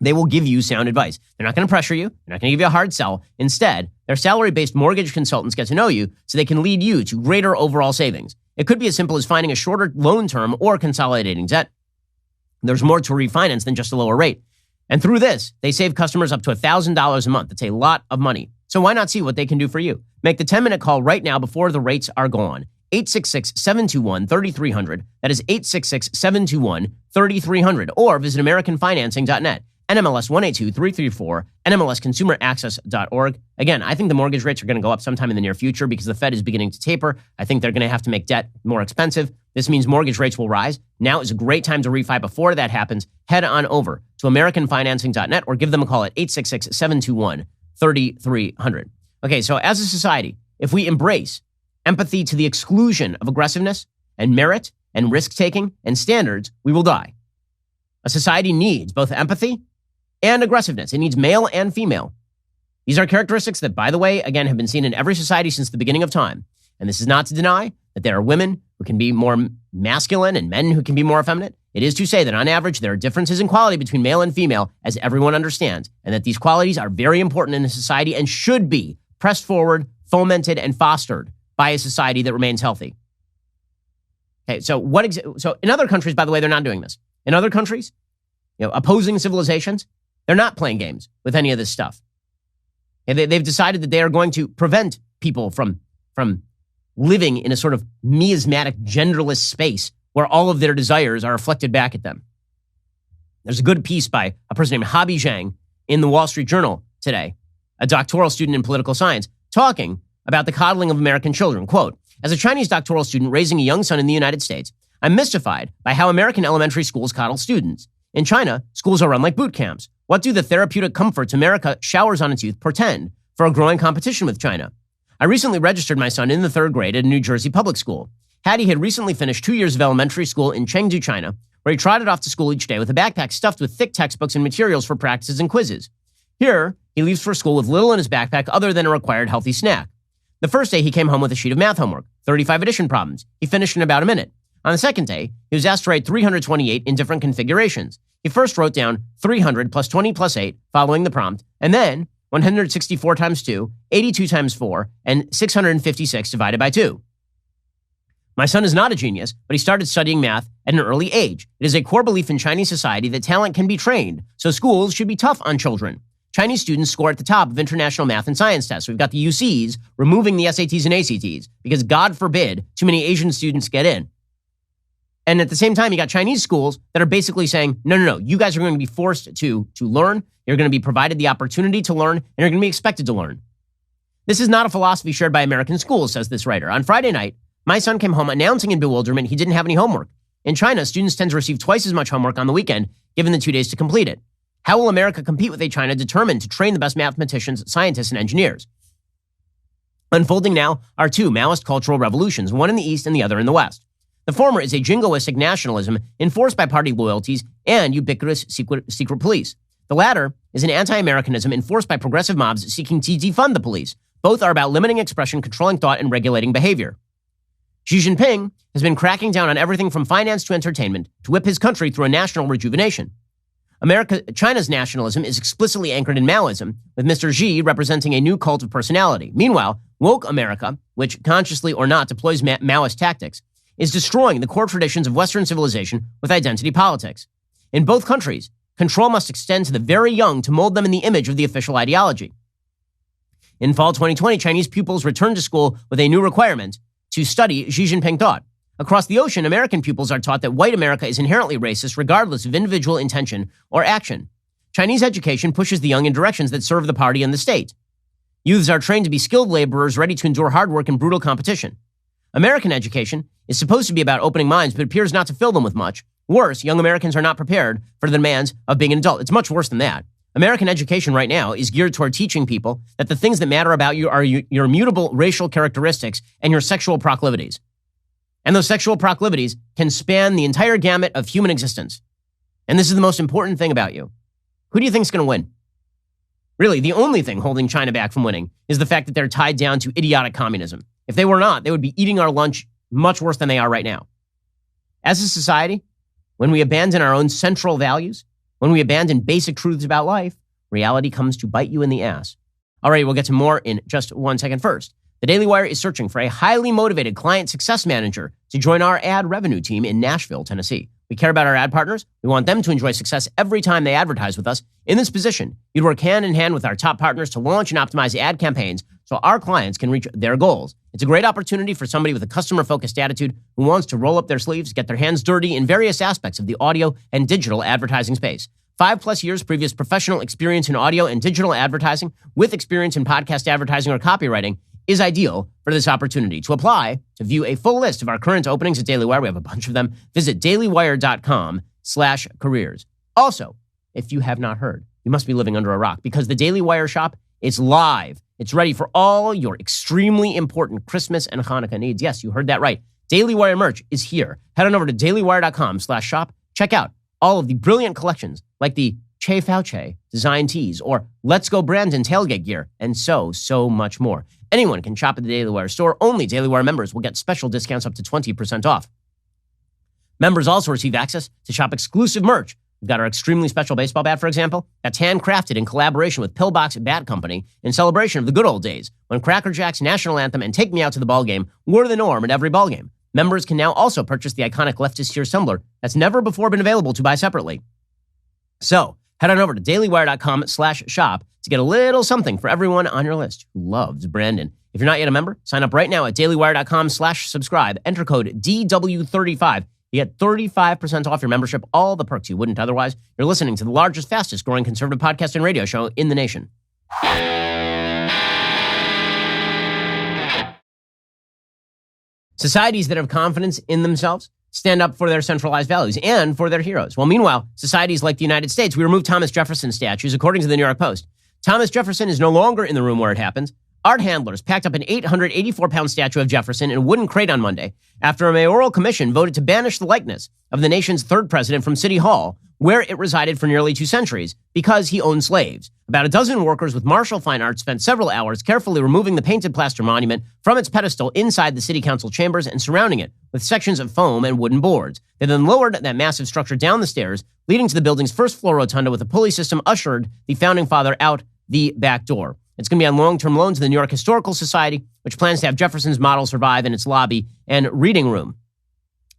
Speaker 1: They will give you sound advice. They're not going to pressure you. They're not going to give you a hard sell. Instead, their salary-based mortgage consultants get to know you so they can lead you to greater overall savings. It could be as simple as finding a shorter loan term or consolidating debt. There's more to refinance than just a lower rate. And through this, they save customers up to $1,000 a month. That's a lot of money. So why not see what they can do for you? Make the 10-minute call right now before the rates are gone. 866-721-3300. That is 866-721-3300. Or visit AmericanFinancing.net. NMLS 182334, NMLSConsumerAccess.org. Again, I think the mortgage rates are going to go up sometime in the near future because the Fed is beginning to taper. I think they're going to have to make debt more expensive. This means mortgage rates will rise. Now is a great time to refi before that happens. Head on over to AmericanFinancing.net or give them a call at 866-721-3300. Okay, so as a society, if we embrace empathy to the exclusion of aggressiveness and merit and risk-taking and standards, we will die. A society needs both empathy and aggressiveness. It needs male and female. These are characteristics that, by the way, again, have been seen in every society since the beginning of time. And this is not to deny that there are women who can be more masculine and men who can be more effeminate. It is to say that on average, there are differences in quality between male and female, as everyone understands, and that these qualities are very important in a society and should be pressed forward, fomented, and fostered by a society that remains healthy. Okay, so in other countries, by the way, they're not doing this. In other countries, opposing civilizations, they're not playing games with any of this stuff. And they've decided that they are going to prevent people from living in a sort of miasmatic, genderless space where all of their desires are reflected back at them. There's a good piece by a person named Hobby Zhang in the Wall Street Journal today, a doctoral student in political science, talking about the coddling of American children. Quote, as a Chinese doctoral student raising a young son in the United States, I'm mystified by how American elementary schools coddle students. In China, schools are run like boot camps. What do the therapeutic comforts America showers on its youth portend for a growing competition with China? I recently registered my son in the 3rd grade at a New Jersey public school. Hattie had recently finished 2 years of elementary school in Chengdu, China, where he trotted off to school each day with a backpack stuffed with thick textbooks and materials for practices and quizzes. Here, he leaves for school with little in his backpack other than a required healthy snack. The first day, he came home with a sheet of math homework, 35 addition problems. He finished in about a minute. On the second day, he was asked to write 328 in different configurations. He first wrote down 300 plus 20 plus 8 following the prompt, and then 164 times 2, 82 times 4, and 656 divided by 2. My son is not a genius, but he started studying math at an early age. It is a core belief in Chinese society that talent can be trained, so schools should be tough on children. Chinese students score at the top of international math and science tests. We've got the UCs removing the SATs and ACTs because, God forbid, too many Asian students get in. And at the same time, you got Chinese schools that are basically saying, no, you guys are going to be forced to learn. You're going to be provided the opportunity to learn, and you're going to be expected to learn. This is not a philosophy shared by American schools, says this writer. On Friday night, my son came home announcing in bewilderment he didn't have any homework. In China, students tend to receive twice as much homework on the weekend, given the 2 days to complete it. How will America compete with a China determined to train the best mathematicians, scientists, and engineers? Unfolding now are 2 Maoist cultural revolutions, one in the East and the other in the West. The former is a jingoistic nationalism enforced by party loyalties and ubiquitous secret police. The latter is an anti-Americanism enforced by progressive mobs seeking to defund the police. Both are about limiting expression, controlling thought, and regulating behavior. Xi Jinping has been cracking down on everything from finance to entertainment to whip his country through a national rejuvenation. China's nationalism is explicitly anchored in Maoism, with Mr. Xi representing a new cult of personality. Meanwhile, woke America, which consciously or not deploys Maoist tactics, is destroying the core traditions of Western civilization with identity politics. In both countries, control must extend to the very young to mold them in the image of the official ideology. In fall 2020, Chinese pupils returned to school with a new requirement to study Xi Jinping thought. Across the ocean, American pupils are taught that white America is inherently racist regardless of individual intention or action. Chinese education pushes the young in directions that serve the party and the state. Youths are trained to be skilled laborers ready to endure hard work and brutal competition. American education is supposed to be about opening minds, but appears not to fill them with much. Worse, young Americans are not prepared for the demands of being an adult. It's much worse than that. American education right now is geared toward teaching people that the things that matter about you are your immutable racial characteristics and your sexual proclivities. And those sexual proclivities can span the entire gamut of human existence. And this is the most important thing about you. Who do you think is going to win? Really, the only thing holding China back from winning is the fact that they're tied down to idiotic communism. If they were not, they would be eating our lunch much worse than they are right now. As a society, when we abandon our own central values, when we abandon basic truths about life, reality comes to bite you in the ass. All right, we'll get to more in just 1 second. First, the Daily Wire is searching for a highly motivated client success manager to join our ad revenue team in Nashville, Tennessee. We care about our ad partners. We want them to enjoy success every time they advertise with us. In this position, you'd work hand in hand with our top partners to launch and optimize ad campaigns so our clients can reach their goals. It's a great opportunity for somebody with a customer-focused attitude who wants to roll up their sleeves, get their hands dirty in various aspects of the audio and digital advertising space. 5+ years previous professional experience in audio and digital advertising with experience in podcast advertising or copywriting is ideal for this opportunity. To apply, to view a full list of our current openings at Daily Wire, we have a bunch of them, visit dailywire.com/careers. Also, if you have not heard, you must be living under a rock because the Daily Wire shop is live. It's ready for all your extremely important Christmas and Hanukkah needs. Yes, you heard that right. Daily Wire merch is here. Head on over to dailywire.com/shop. Check out all of the brilliant collections like the Che Fauche design tees or Let's Go Brandon tailgate gear and so much more. Anyone can shop at the Daily Wire store. Only Daily Wire members will get special discounts up to 20% off. Members also receive access to shop exclusive merch. We've got our extremely special baseball bat, for example, that's handcrafted in collaboration with Pillbox Bat Company in celebration of the good old days when Cracker Jack's national anthem and Take Me Out to the Ball Game were the norm at every ball game. Members can now also purchase the iconic Leftist Sears tumbler that's never before been available to buy separately. So, head on over to dailywire.com/shop to get a little something for everyone on your list who loves Brandon. If you're not yet a member, sign up right now at dailywire.com/subscribe. Enter code DW35. You get 35% off your membership, all the perks you wouldn't otherwise. You're listening to the largest, fastest growing conservative podcast and radio show in the nation. Societies that have confidence in themselves stand up for their centralized values and for their heroes. Well, meanwhile, societies like the United States, we removed Thomas Jefferson statues, according to the New York Post. Thomas Jefferson is no longer in the room where it happens. Art handlers packed up an 884-pound statue of Jefferson in a wooden crate on Monday after a mayoral commission voted to banish the likeness of the nation's third president from City Hall, where it resided for nearly 2 centuries, because he owned slaves. About a dozen workers with Marshall Fine Arts spent several hours carefully removing the painted plaster monument from its pedestal inside the city council chambers and surrounding it with sections of foam and wooden boards. They then lowered that massive structure down the stairs, leading to the building's first floor rotunda with a pulley system ushered the founding father out the back door. It's going to be on long-term loan to the New York Historical Society, which plans to have Jefferson's model survive in its lobby and reading room.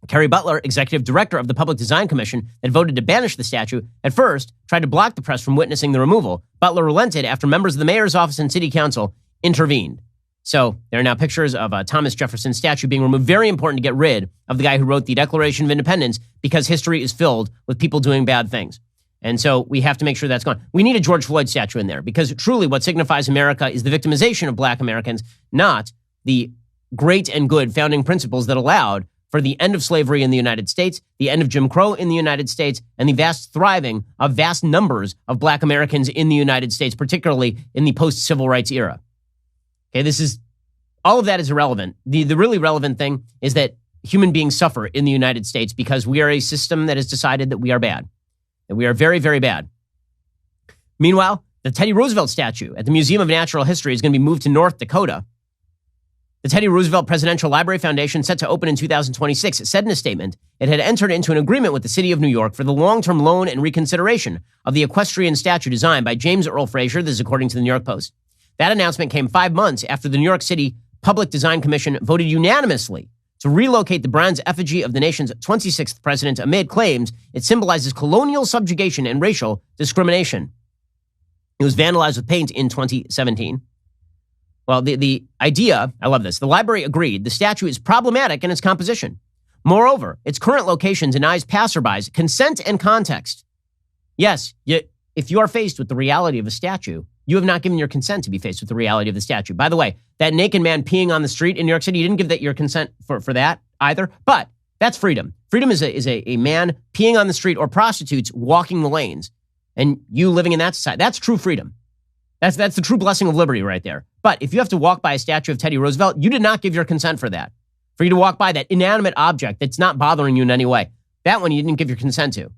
Speaker 1: Kerry Butler, executive director of the Public Design Commission that voted to banish the statue, at first tried to block the press from witnessing the removal. Butler relented after members of the mayor's office and city council intervened. So there are now pictures of a Thomas Jefferson statue being removed. Very important to get rid of the guy who wrote the Declaration of Independence, because history is filled with people doing bad things. And so we have to make sure that's gone. We need a George Floyd statue in there, because truly what signifies America is the victimization of black Americans, not the great and good founding principles that allowed for the end of slavery in the United States, the end of Jim Crow in the United States, and the vast thriving of vast numbers of black Americans in the United States, particularly in the post-civil rights era. Okay, all of that is irrelevant. The really relevant thing is that human beings suffer in the United States because we are a system that has decided that we are bad. That we are very, very bad. Meanwhile, the Teddy Roosevelt statue at the Museum of Natural History is going to be moved to North Dakota. The Teddy Roosevelt Presidential Library Foundation, set to open in 2026, said in a statement it had entered into an agreement with the city of New York for the long-term loan and reconsideration of the equestrian statue designed by James Earl Fraser. This is according to the New York Post. That announcement came 5 months after the New York City Public Design Commission voted unanimously to relocate the bronze effigy of the nation's 26th president amid claims it symbolizes colonial subjugation and racial discrimination. It was vandalized with paint in 2017. Well, the idea, I love this, the library agreed the statue is problematic in its composition. Moreover, its current location denies passerbys consent and context. Yes, if you are faced with the reality of a statue, you have not given your consent to be faced with the reality of the statue. By the way, that naked man peeing on the street in New York City, you didn't give your consent for that either, but that's freedom. Freedom is a man peeing on the street or prostitutes walking the lanes, and you living in that society. That's true freedom. That's the true blessing of liberty right there. But if you have to walk by a statue of Teddy Roosevelt, you did not give your consent for that. For you to walk by that inanimate object that's not bothering you in any way. That one you didn't give your consent to.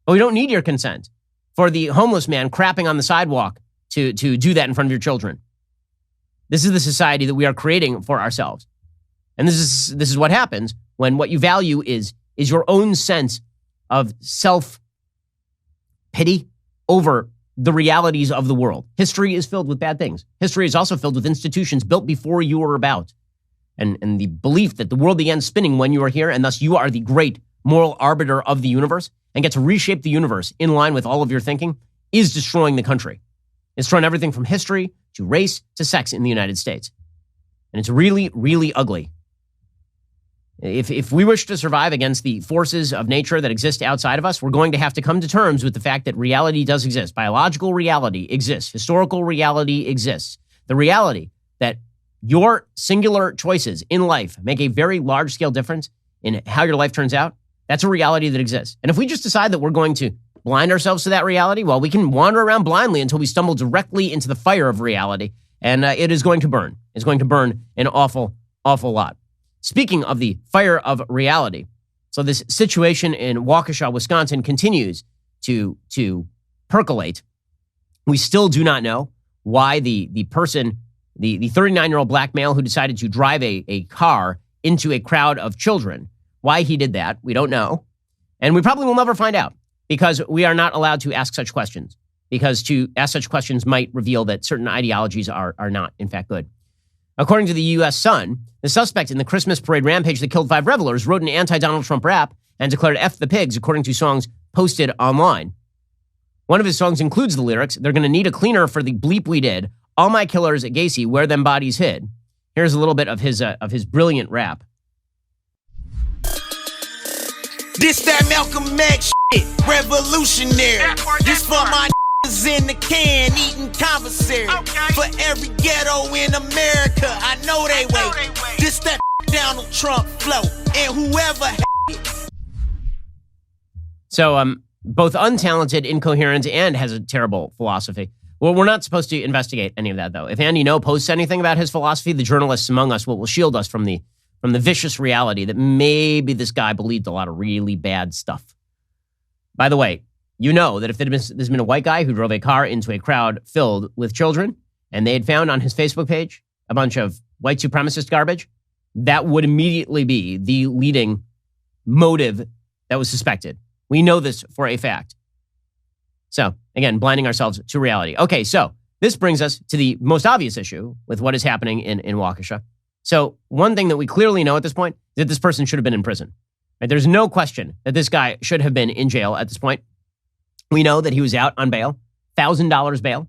Speaker 1: But we don't need your consent for the homeless man crapping on the sidewalk to do that in front of your children. This is the society that we are creating for ourselves. And this is what happens when what you value is your own sense of self-pity over the realities of the world. History is filled with bad things. History is also filled with institutions built before you were about. And the belief that the world began spinning when you were here, and thus you are the great moral arbiter of the universe and get to reshape the universe in line with all of your thinking, is destroying the country. It's destroying everything from history to race to sex in the United States. And it's really, really ugly. If we wish to survive against the forces of nature that exist outside of us, we're going to have to come to terms with the fact that reality does exist. Biological reality exists. Historical reality exists. The reality that your singular choices in life make a very large-scale difference in how your life turns out, that's a reality that exists. And if we just decide that we're going to blind ourselves to that reality, well, we can wander around blindly until we stumble directly into the fire of reality, and it is going to burn. It's going to burn an awful, awful lot. Speaking of the fire of reality, so this situation in Waukesha, Wisconsin continues to percolate. We still do not know why the person, the 39-year-old black male who decided to drive a car into a crowd of children, why he did that, we don't know. And we probably will never find out because we are not allowed to ask such questions, because to ask such questions might reveal that certain ideologies are not, in fact, good. According to the U.S. Sun, the suspect in the Christmas parade rampage that killed 5 revelers wrote an anti-Donald Trump rap and declared F the pigs, according to songs posted online. One of his songs includes the lyrics, "They're going to need a cleaner for the bleep we did. All my killers at Gacy, where them bodies hid." Here's a little bit of his brilliant rap.
Speaker 2: This that Malcolm X shit, revolutionary. This for my in the can, eating commissary. For every ghetto in America, I know they wait. This that Donald Trump flow, and whoever.
Speaker 1: So, both untalented, incoherent, and has a terrible philosophy. Well, we're not supposed to investigate any of that, though. If Andy No posts anything about his philosophy, the journalists among us will shield us from the vicious reality that maybe this guy believed a lot of really bad stuff. By the way, you know that if there's been a white guy who drove a car into a crowd filled with children, and they had found on his Facebook page a bunch of white supremacist garbage, that would immediately be the leading motive that was suspected. We know this for a fact. So, again, blinding ourselves to reality. Okay, so this brings us to the most obvious issue with what is happening in Waukesha. So, one thing that we clearly know at this point is that this person should have been in prison. Right? There's no question that this guy should have been in jail at this point. We know that he was out on bail, $1,000 bail,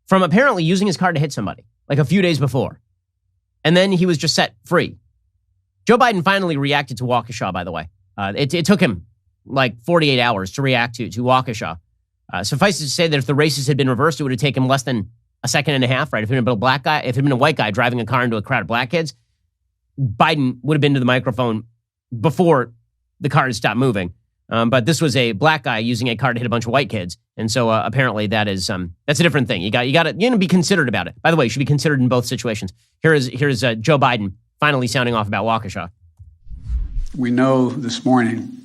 Speaker 1: from apparently using his car to hit somebody, like a few days before. And then he was just set free. Joe Biden finally reacted to Waukesha, by the way. It took him like 48 hours to react to Waukesha. Suffice it to say that if the races had been reversed, it would have taken less than a second and a half, right? If it had been a black guy, if it had been a white guy driving a car into a crowd of black kids, Biden would have been to the microphone before the car had stopped moving. But this was a black guy using a car to hit a bunch of white kids. And so apparently that's a different thing. You got to be considered about it. By the way, you should be considered in both situations. Here's Joe Biden finally sounding off about Waukesha.
Speaker 3: We know this morning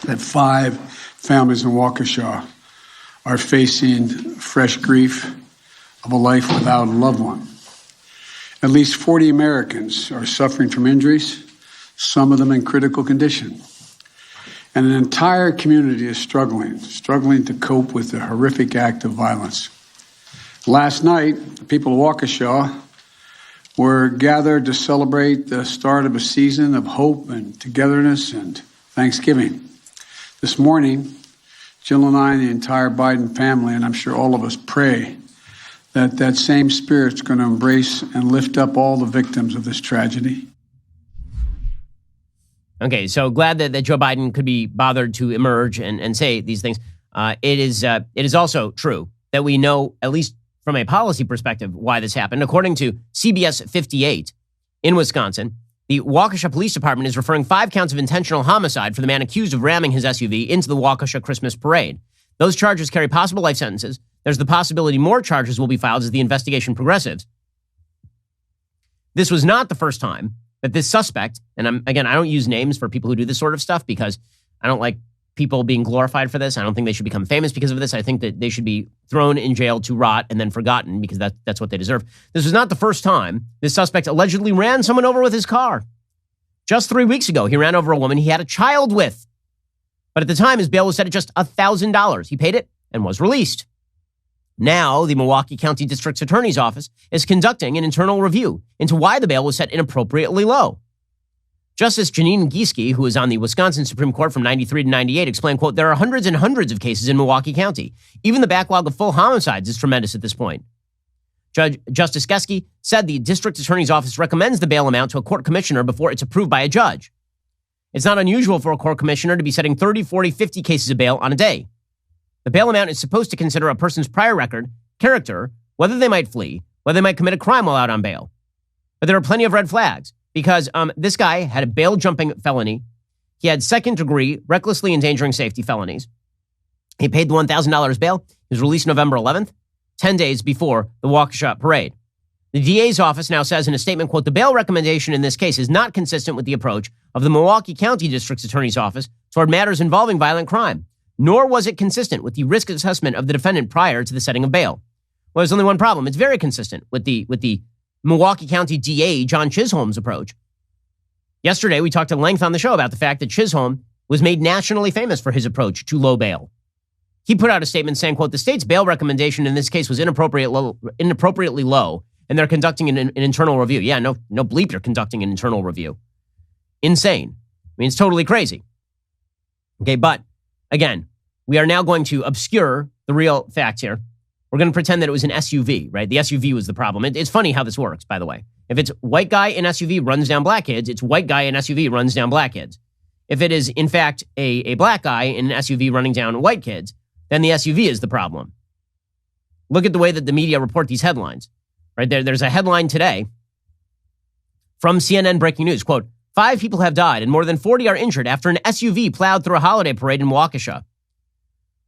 Speaker 3: that 5 families in Waukesha are facing fresh grief of a life without a loved one. At least 40 Americans are suffering from injuries, some of them in critical condition. And an entire community is struggling to cope with the horrific act of violence. Last night, the people of Waukesha were gathered to celebrate the start of a season of hope and togetherness and Thanksgiving. This morning, Jill and I and the entire Biden family, and I'm sure all of us, pray that that same spirit's going to embrace and lift up all the victims of this tragedy.
Speaker 1: Okay, so glad that Joe Biden could be bothered to emerge and say these things. It is also true that we know, at least from a policy perspective, why this happened. According to CBS 58 in Wisconsin, the Waukesha Police Department is referring 5 counts of intentional homicide for the man accused of ramming his SUV into the Waukesha Christmas parade. Those charges carry possible life sentences. There's the possibility more charges will be filed as the investigation progresses. This was not the first time that this suspect, and I don't use names for people who do this sort of stuff because I don't like people being glorified for this. I don't think they should become famous because of this. I think that they should be thrown in jail to rot and then forgotten because that's what they deserve. This was not the first time this suspect allegedly ran someone over with his car. Just 3 weeks ago, he ran over a woman he had a child with. But at the time, his bail was set at just $1,000. He paid it and was released. Now, the Milwaukee County District Attorney's Office is conducting an internal review into why the bail was set inappropriately low. Justice Janine Gieske, who was on the Wisconsin Supreme Court from 93 to 98, explained, quote, there are hundreds and hundreds of cases in Milwaukee County. Even the backlog of full homicides is tremendous at this point. Justice Gieske said the district attorney's office recommends the bail amount to a court commissioner before it's approved by a judge. It's not unusual for a court commissioner to be setting 30, 40, 50 cases of bail on a day. The bail amount is supposed to consider a person's prior record, character, whether they might flee, whether they might commit a crime while out on bail. But there are plenty of red flags because this guy had a bail-jumping felony. He had second-degree, recklessly endangering safety felonies. He paid the $1,000 bail. He was released November 11th, 10 days before the Waukesha parade. The DA's office now says in a statement, quote, the bail recommendation in this case is not consistent with the approach of the Milwaukee County District's Attorney's Office toward matters involving violent crime, nor was it consistent with the risk assessment of the defendant prior to the setting of bail. Well, there's only one problem. It's very consistent with the Milwaukee County DA, John Chisholm's approach. Yesterday, we talked at length on the show about the fact that Chisholm was made nationally famous for his approach to low bail. He put out a statement saying, quote, the state's bail recommendation in this case was inappropriately low, and they're conducting an internal review. Yeah, no bleep, you're conducting an internal review. Insane. I mean, it's totally crazy. Okay, but again, we are now going to obscure the real facts here. We're going to pretend that it was an SUV, right? The SUV was the problem. It's funny how this works, by the way. If it's white guy in SUV runs down black kids, it's white guy in SUV runs down black kids. If it is, in fact, a black guy in an SUV running down white kids, then the SUV is the problem. Look at the way that the media report these headlines. Right there, there's a headline today from CNN Breaking News, quote, 5 people have died and more than 40 are injured after an SUV plowed through a holiday parade in Waukesha.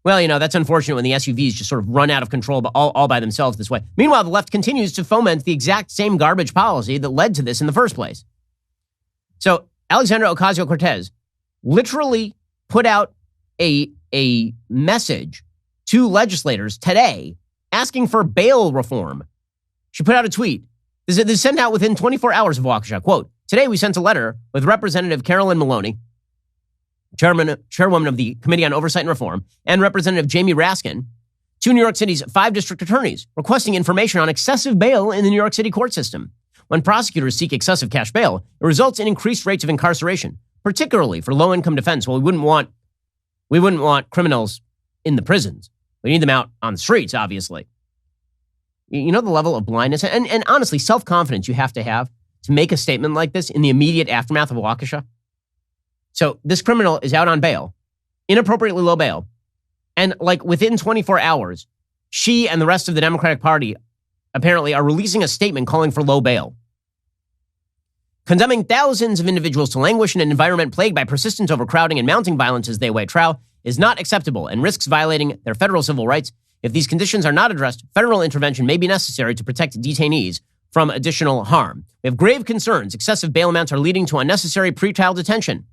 Speaker 1: Well, that's unfortunate when the SUVs just sort of run out of control all by themselves this way. Meanwhile, the left continues to foment the exact same garbage policy that led to this in the first place. So Alexandria Ocasio-Cortez literally put out a message to legislators today asking for bail reform. She put out a tweet. This is sent out within 24 hours of Waukesha. Quote, today we sent a letter with Representative Carolyn Maloney, chairwoman of the Committee on Oversight and Reform, and Representative Jamie Raskin to New York City's 5 district attorneys requesting information on excessive bail in the New York City court system. When prosecutors seek excessive cash bail, it results in increased rates of incarceration, particularly for low-income defendants. Well, we wouldn't want criminals in the prisons. We need them out on the streets, obviously. You know the level of blindness and honestly, self-confidence you have to make a statement like this in the immediate aftermath of Waukesha. So this criminal is out on bail, inappropriately low bail, and like within 24 hours, she and the rest of the Democratic Party apparently are releasing a statement calling for low bail. Condemning thousands of individuals to languish in an environment plagued by persistent overcrowding and mounting violence as they await trial is not acceptable and risks violating their federal civil rights. If these conditions are not addressed, federal intervention may be necessary to protect detainees from additional harm. We have grave concerns. Excessive bail amounts are leading to unnecessary pretrial detention.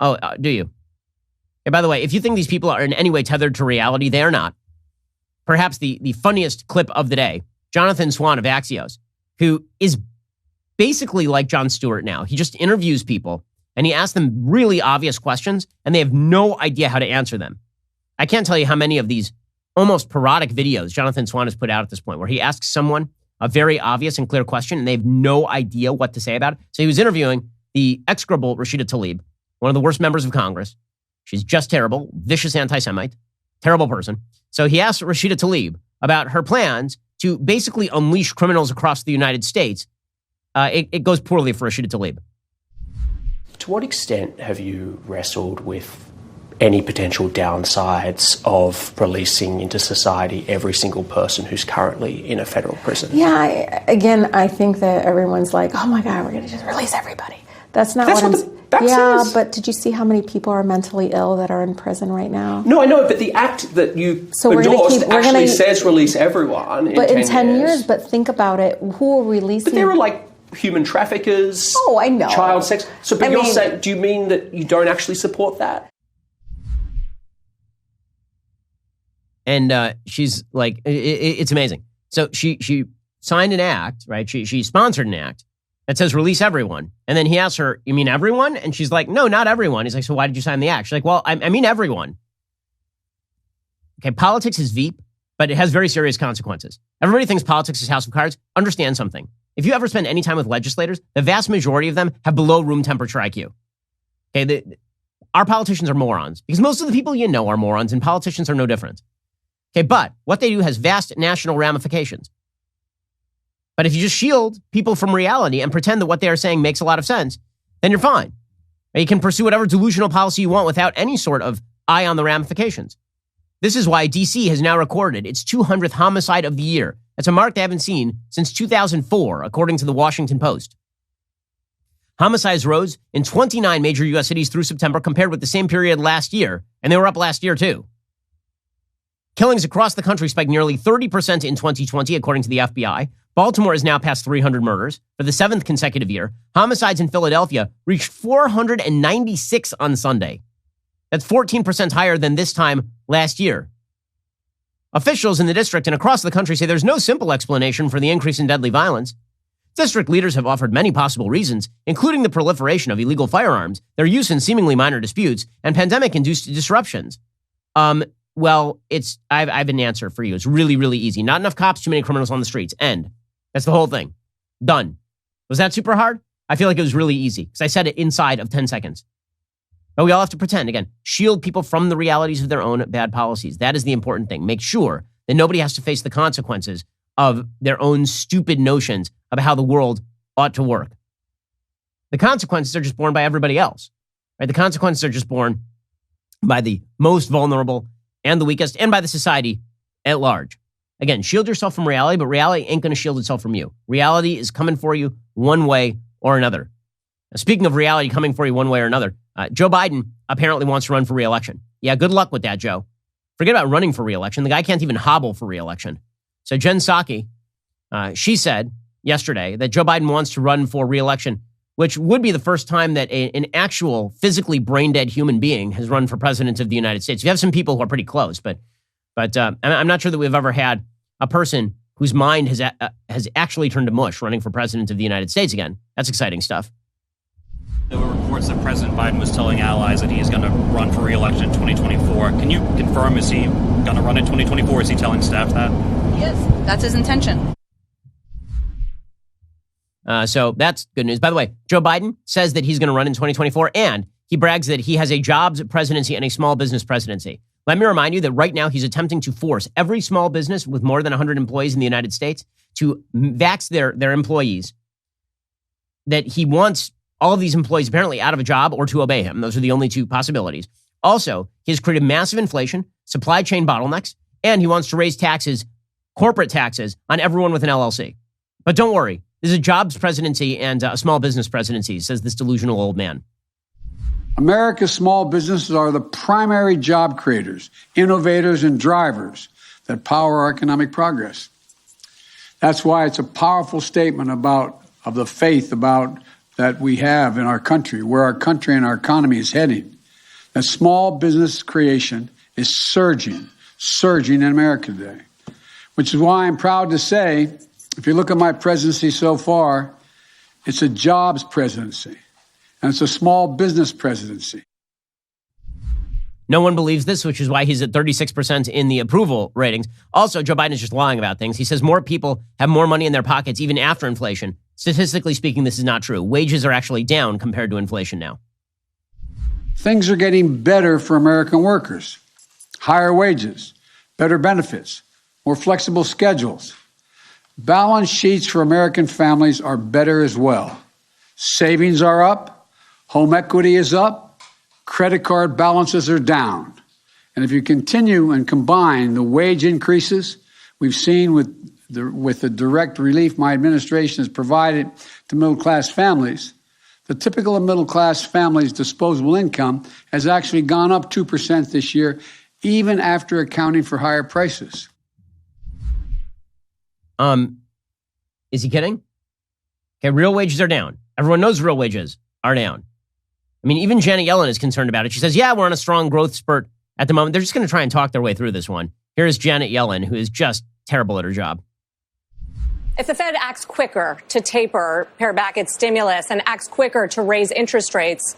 Speaker 1: Oh, do you? Hey, by the way, if you think these people are in any way tethered to reality, they are not. Perhaps the funniest clip of the day, Jonathan Swan of Axios, who is basically like Jon Stewart now. He just interviews people and he asks them really obvious questions and they have no idea how to answer them. I can't tell you how many of these almost parodic videos Jonathan Swan has put out at this point where he asks someone a very obvious and clear question and they have no idea what to say about it. So he was interviewing the execrable Rashida Tlaib, one of the worst members of Congress. She's just terrible, vicious anti-Semite, terrible person. So he asked Rashida Tlaib about her plans to basically unleash criminals across the United States. It goes poorly for Rashida Tlaib.
Speaker 4: To what extent have you wrestled with any potential downsides of releasing into society every single person who's currently in a federal prison?
Speaker 5: Yeah, I think that everyone's like, oh my God, we're going to just release everybody. That's what
Speaker 4: the back says.
Speaker 5: But did you see how many people are mentally ill that are in prison right now?
Speaker 4: No, I know, but the act that you endorsed actually says release everyone
Speaker 5: but in 10 years. But think about it, who are releasing?
Speaker 4: But there are like human traffickers.
Speaker 5: Oh, I know.
Speaker 4: Child sex. So, but you're saying, do you mean that you don't actually support that?
Speaker 1: And she's like, it's amazing. So she signed an act, right? She sponsored an act that says release everyone. And then he asks her, you mean everyone? And she's like, no, not everyone. He's like, so why did you sign the act? She's like, well, I mean everyone. Okay, politics is Veep, but it has very serious consequences. Everybody thinks politics is House of Cards. Understand something. If you ever spend any time with legislators, the vast majority of them have below room temperature IQ. Okay, our politicians are morons because most of the people you know are morons and politicians are no different. Okay, but what they do has vast national ramifications. But if you just shield people from reality and pretend that what they are saying makes a lot of sense, then you're fine. You can pursue whatever delusional policy you want without any sort of eye on the ramifications. This is why D.C. has now recorded its 200th homicide of the year. That's a mark they haven't seen since 2004, according to the Washington Post. Homicides rose in 29 major U.S. cities through September compared with the same period last year, and they were up last year too. Killings across the country spiked nearly 30% in 2020, according to the FBI. Baltimore is now past 300 murders for the 7th consecutive year. Homicides in Philadelphia reached 496 on Sunday. That's 14% higher than this time last year. Officials in the district and across the country say there's no simple explanation for the increase in deadly violence. District leaders have offered many possible reasons, including the proliferation of illegal firearms, their use in seemingly minor disputes, and pandemic-induced disruptions. Well, I have an answer for you. It's really, really easy. Not enough cops, too many criminals on the streets. End. That's the whole thing. Done. Was that super hard? I feel like it was really easy because I said it inside of 10 seconds. But we all have to pretend, again, shield people from the realities of their own bad policies. That is the important thing. Make sure that nobody has to face the consequences of their own stupid notions of how the world ought to work. The consequences are just borne by everybody else. Right? The consequences are just borne by the most vulnerable and the weakest and by the society at large. Again, shield yourself from reality, but reality ain't going to shield itself from you. Reality is coming for you one way or another. Now, speaking of reality coming for you one way or another, Joe Biden apparently wants to run for re-election. Yeah, good luck with that, Joe. Forget about running for re-election. The guy can't even hobble for re-election. So Jen Psaki, she said yesterday that Joe Biden wants to run for re-election, which would be the first time that an actual physically brain-dead human being has run for president of the United States. We have some people who are pretty close, but I'm not sure that we've ever had a person whose mind has actually turned to mush running for president of the United States again. That's exciting stuff.
Speaker 6: There were reports that President Biden was telling allies that he's going to run for re-election in 2024. Can you confirm, is he going to run in 2024? Is he telling staff that?
Speaker 7: Yes, that's his intention.
Speaker 1: So that's good news. By the way, Joe Biden says that he's going to run in 2024, and he brags that he has a jobs presidency and a small business presidency. Let me remind you that right now he's attempting to force every small business with more than 100 employees in the United States to vax their employees, that he wants all of these employees apparently out of a job or to obey him. Those are the only two possibilities. Also, he has created massive inflation, supply chain bottlenecks, and he wants to raise taxes, corporate taxes, on everyone with an LLC. But don't worry, this is a jobs presidency and a small business presidency, says this delusional old man.
Speaker 3: America's small businesses are the primary job creators, innovators, and drivers that power our economic progress. That's why it's a powerful statement of the faith that we have in our country, where our country and our economy is heading. That small business creation is surging in America today, which is why I'm proud to say, if you look at my presidency so far, it's a jobs presidency. And it's a small business presidency.
Speaker 1: No one believes this, which is why he's at 36% in the approval ratings. Also, Joe Biden is just lying about things. He says more people have more money in their pockets even after inflation. Statistically speaking, this is not true. Wages are actually down compared to inflation now.
Speaker 3: Things are getting better for American workers. Higher wages, better benefits, more flexible schedules. Balance sheets for American families are better as well. Savings are up. Home equity is up, credit card balances are down. And if you continue and combine the wage increases we've seen with the direct relief my administration has provided to middle-class families, the typical middle-class family's disposable income has actually gone up 2% this year, even after accounting for higher prices.
Speaker 1: Is he kidding? Okay, real wages are down. Everyone knows real wages are down. I mean, even Janet Yellen is concerned about it. She says, yeah, we're on a strong growth spurt at the moment. They're just going to try and talk their way through this one. Here's Janet Yellen, who is just terrible at her job.
Speaker 8: If the Fed acts quicker to pare back its stimulus and acts quicker to raise interest rates,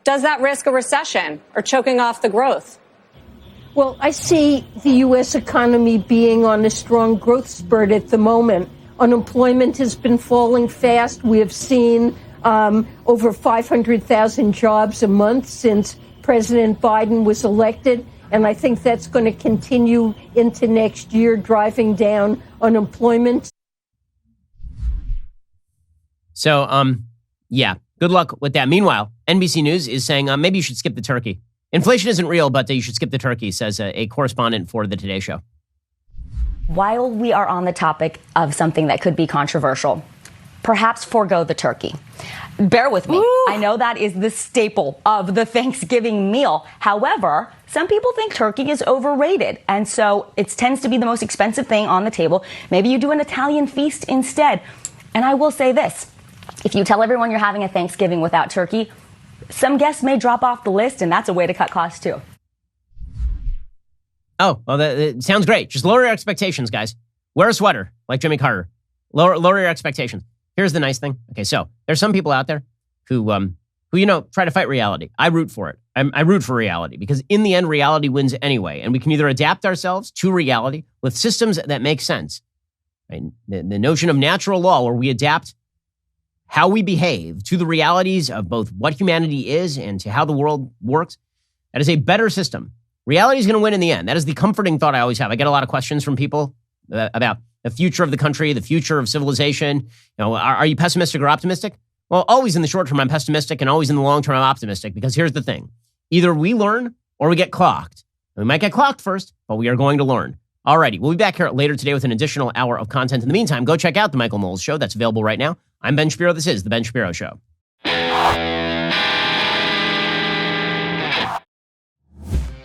Speaker 8: does that risk a recession or choking off the growth?
Speaker 9: Well, I see the U.S. economy being on a strong growth spurt at the moment. Unemployment has been falling fast. We have seen over 500,000 jobs a month since President Biden was elected. And I think that's going to continue into next year, driving down unemployment.
Speaker 1: So, yeah, good luck with that. Meanwhile, NBC News is saying maybe you should skip the turkey. Inflation isn't real, but you should skip the turkey, says a correspondent for the Today Show.
Speaker 10: While we are on the topic of something that could be controversial, perhaps forego the turkey. Bear with me. Ooh. I know that is the staple of the Thanksgiving meal. However, some people think turkey is overrated, and so it tends to be the most expensive thing on the table. Maybe you do an Italian feast instead. And I will say this. If you tell everyone you're having a Thanksgiving without turkey, some guests may drop off the list, and that's a way to cut costs too.
Speaker 1: Oh, well, that sounds great. Just lower your expectations, guys. Wear a sweater, like Jimmy Carter. Lower your expectations. Here's the nice thing. Okay, so there's some people out there who try to fight reality. I root for it. I root for reality because in the end, reality wins anyway. And we can either adapt ourselves to reality with systems that make sense. Right? The notion of natural law, where we adapt how we behave to the realities of both what humanity is and to how the world works, that is a better system. Reality is going to win in the end. That is the comforting thought I always have. I get a lot of questions from people about the future of the country, the future of civilization. Are you pessimistic or optimistic? Well, always in the short term, I'm pessimistic, and always in the long term, I'm optimistic, because here's the thing. Either we learn or we get clocked. We might get clocked first, but we are going to learn. Alrighty, we'll be back here later today with an additional hour of content. In the meantime, go check out The Michael Knowles Show. That's available right now. I'm Ben Shapiro. This is The Ben Shapiro Show.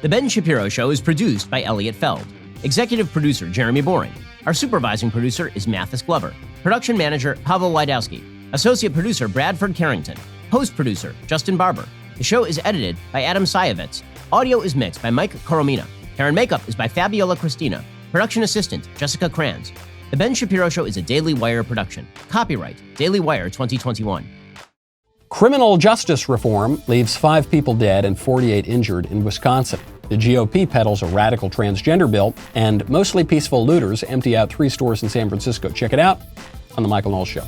Speaker 1: The Ben Shapiro Show is produced by Elliot Feld. Executive producer, Jeremy Boring. Our supervising producer is Mathis Glover. Production manager, Pavel Wydowski. Associate producer, Bradford Carrington. Host producer, Justin Barber. The show is edited by Adam Sayevitz. Audio is mixed by Mike Coromina. Hair and makeup is by Fabiola Cristina. Production assistant, Jessica Kranz. The Ben Shapiro Show is a Daily Wire production. Copyright, Daily Wire 2021.
Speaker 11: Criminal justice reform leaves 5 people dead and 48 injured in Wisconsin. The GOP peddles a radical transgender bill, and mostly peaceful looters empty out 3 stores in San Francisco. Check it out on The Michael Knowles Show.